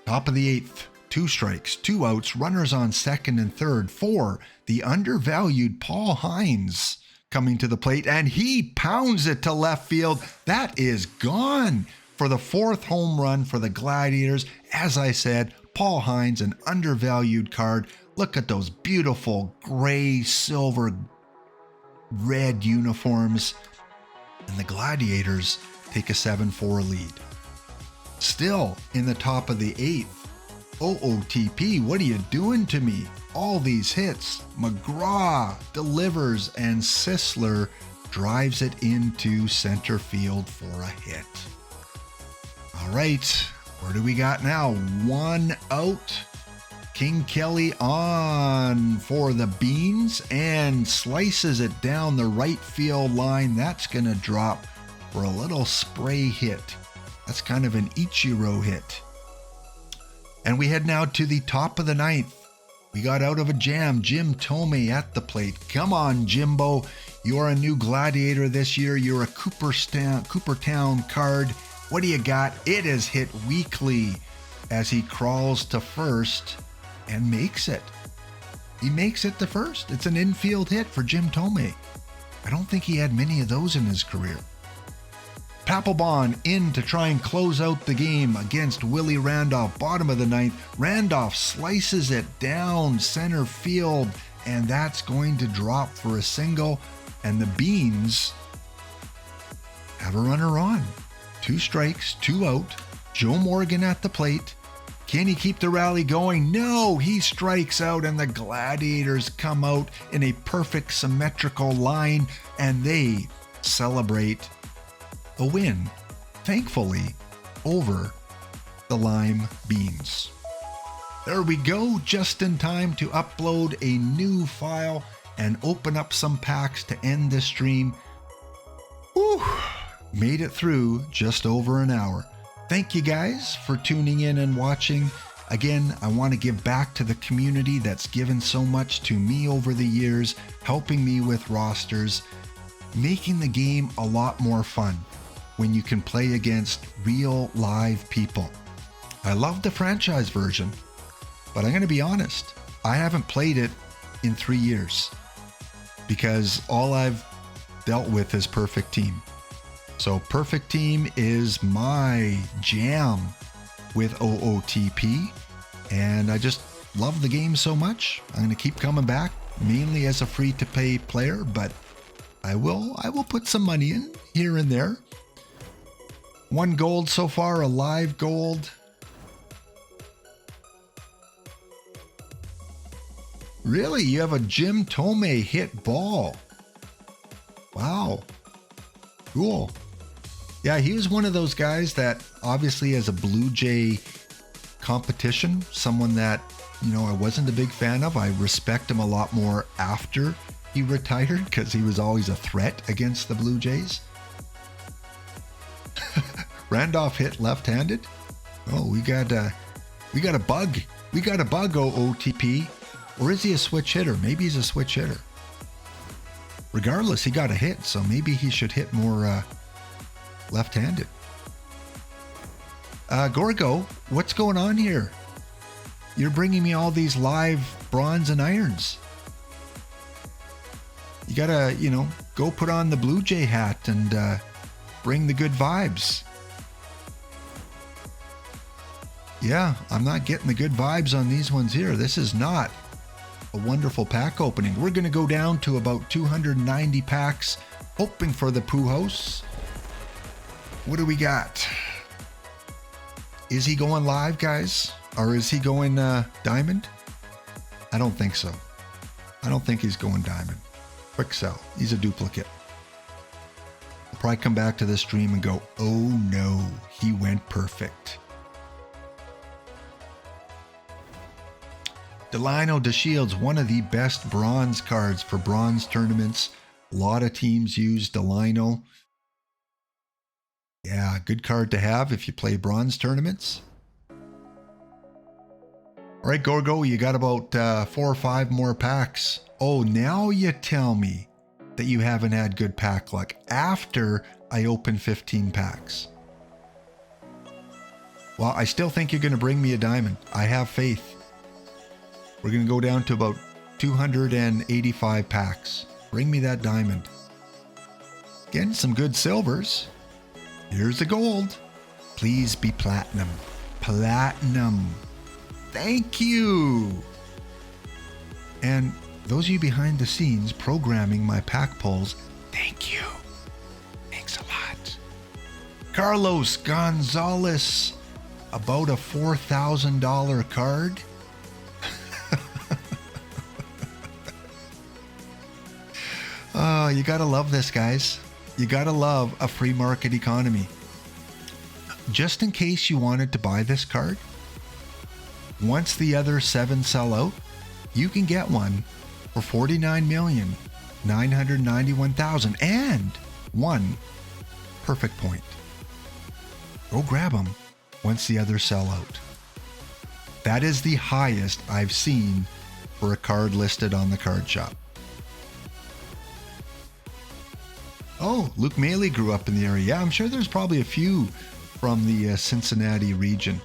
Top of the eighth. 2 strikes, 2 outs, runners on second and third for the undervalued Paul Hines coming to the plate, and he pounds it to left field. That is gone for the 4th home run for the Gladiators. As I said, Paul Hines, an undervalued card. Look at those beautiful gray, silver, red uniforms. And the Gladiators take a 7-4 lead. Still in the top of the 8th. OOTP, what are you doing to me? All these hits. McGraw delivers, and Sisler drives it into center field for a hit. All right, where do we got now? 1 out. King Kelly on for the Beans and slices it down the right field line. That's going to drop for a little spray hit. That's kind of an Ichiro hit. And we head now to the top of the 9th. We got out of a jam. Jim Tomei at the plate. Come on, Jimbo. You're a new Gladiator this year. You're a Coopertown card. What do you got? It is hit weakly as he crawls to first and makes it. He makes it to first. It's an infield hit for Jim Tomei. I don't think he had many of those in his career. Papelbon in to try and close out the game against Willie Randolph. Bottom of the 9th. Randolph slices it down center field, and that's going to drop for a single. And the Beans have a runner on. 2 strikes, 2 out. Joe Morgan at the plate. Can he keep the rally going? No, he strikes out, and the Gladiators come out in a perfect symmetrical line, and they celebrate a win, thankfully, over the Lime Beans. There we go, just in time to upload a new file and open up some packs to end this stream. Whew, made it through just over an hour. Thank you guys for tuning in and watching. Again, I want to give back to the community that's given so much to me over the years, helping me with rosters, making the game a lot more fun when you can play against real live people. I love the franchise version, but I'm going to be honest, I haven't played it in 3 years because all I've dealt with is Perfect Team. So Perfect Team is my jam with OOTP, and I just love the game so much. I'm going to keep coming back, mainly as a free-to-play player, but I will put some money in here and there. 1 gold so far, a live gold. Really? You have a Jim Tomei hit ball. Wow. Cool. Yeah, he was one of those guys that obviously as a Blue Jay competition, someone that, you know, I wasn't a big fan of. I respect him a lot more after he retired because he was always a threat against the Blue Jays. Randolph hit left-handed. Oh, we got a bug. We got a bug, OOTP. Or is he a switch hitter? Maybe he's a switch hitter. Regardless, he got a hit, so maybe he should hit more left-handed. Gorgo, what's going on here? You're bringing me all these live bronze and irons. You gotta, you know, go put on the Blue Jay hat and bring the good vibes. Yeah, I'm not getting the good vibes on these ones here. This is not a wonderful pack opening. We're going to go down to about 290 packs, hoping for the Pujols. What do we got? Is he going live, guys? Or is he going diamond? I don't think so. I don't think he's going diamond. Quick sell. He's a duplicate. I'll probably come back to this stream and go, oh no, he went perfect. Delino DeShields, one of the best bronze cards for bronze tournaments. A lot of teams use Delino. Yeah, good card to have if you play bronze tournaments. All right, Gorgo, you got about 4 or 5 more packs. Oh, now you tell me that you haven't had good pack luck after I open 15 packs. Well, I still think you're going to bring me a diamond. I have faith. We're going to go down to about 285 packs. Bring me that diamond. Getting some good silvers. Here's the gold. Please be platinum. Platinum. Thank you. And those of you behind the scenes programming my pack pulls, thank you. Thanks a lot. Carlos Gonzalez, about a $4,000 card. Oh, you gotta love this, guys. You gotta love a free market economy. Just in case you wanted to buy this card, once the other 7 sell out, you can get one for $49,991,000 and 1 perfect point. Go grab them once the others sell out. That is the highest I've seen for a card listed on the card shop. Oh, Luke Maley grew up in the area. Yeah, I'm sure there's probably a few from the Cincinnati region.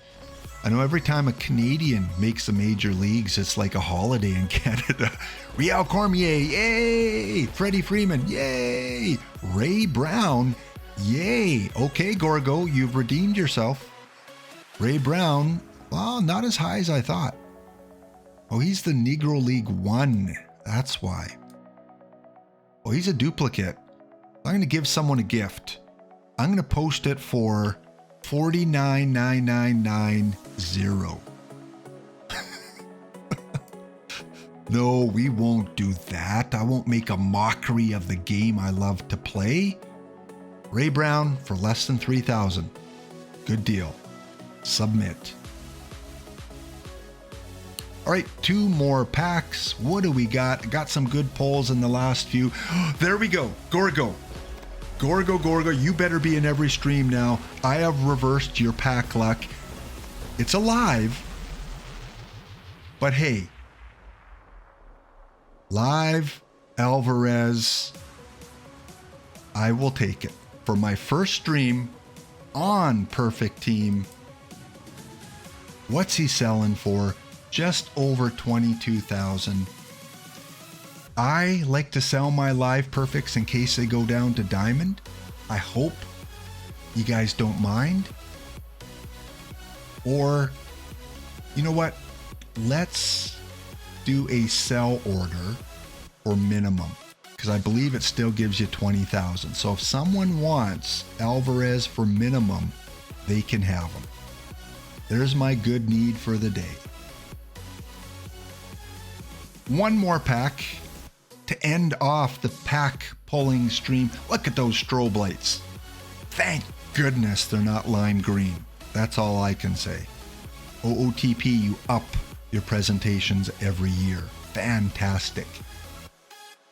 I know every time a Canadian makes the major leagues, it's like a holiday in Canada. Real Cormier, yay! Freddie Freeman, yay! Ray Brown, yay! Okay, Gorgo, you've redeemed yourself. Ray Brown, well, not as high as I thought. Oh, he's the Negro League 1. That's why. Oh, he's a duplicate. I'm going to give someone a gift. I'm going to post it for $49,990. No, we won't do that. I won't make a mockery of the game I love to play. Ray Brown for less than $3,000. Good deal. Submit. All right, 2 more packs. What do we got? Got some good pulls in the last few. There we go. Gorgo. Gorgo, you better be in every stream now. I have reversed your pack luck. It's alive. But hey, live Alvarez, I will take it. For my first stream on Perfect Team, what's he selling for? Just over 22,000. I like to sell my live perfects in case they go down to diamond. I hope you guys don't mind. Or, you know what? let's do a sell order for minimum, because I believe it still gives you 20,000. So if someone wants Alvarez for minimum, they can have him. There's my good need for the day. One more pack to end off the pack pulling stream. Look at those strobe lights. Thank goodness they're not lime green. That's all I can say. OOTP, you up your presentations every year. Fantastic.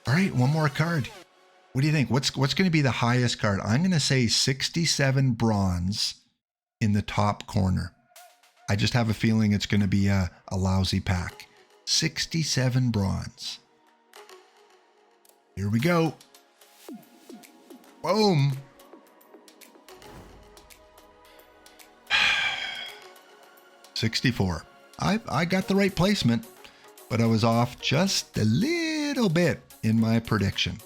All right, one more card. What do you think? What's going to be the highest card? I'm going to say 67 bronze in the top corner. I just have a feeling it's going to be a lousy pack. 67 bronze. Here we go. Boom. $64. I got the right placement, but I was off just a little bit in my prediction.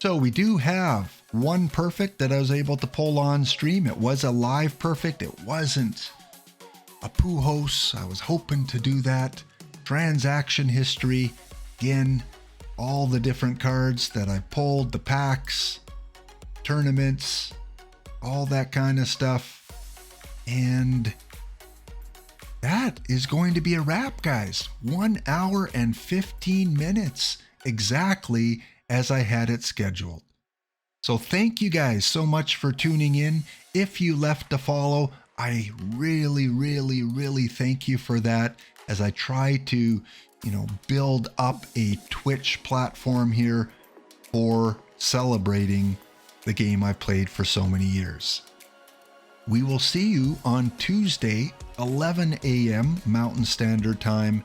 So we do have one perfect that I was able to pull on stream. It was a live perfect. It wasn't a Pujols. I was hoping to do that. Transaction history. Again, all the different cards that I pulled, the packs, tournaments, all that kind of stuff. And that is going to be a wrap, guys. 1 hour and 15 minutes, exactly as I had it scheduled. So thank you guys so much for tuning in. If you left a follow, I really, really, really thank you for that, as I try to, build up a Twitch platform here for celebrating the game I played for so many years. We will see you on Tuesday, 11 a.m. Mountain Standard Time.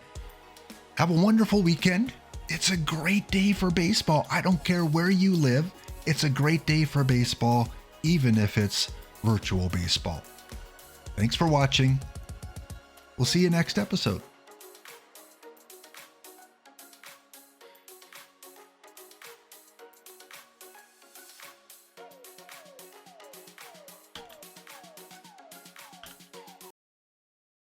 Have a wonderful weekend. It's a great day for baseball. I don't care where you live. It's a great day for baseball, even if it's virtual baseball. Thanks for watching. We'll see you next episode.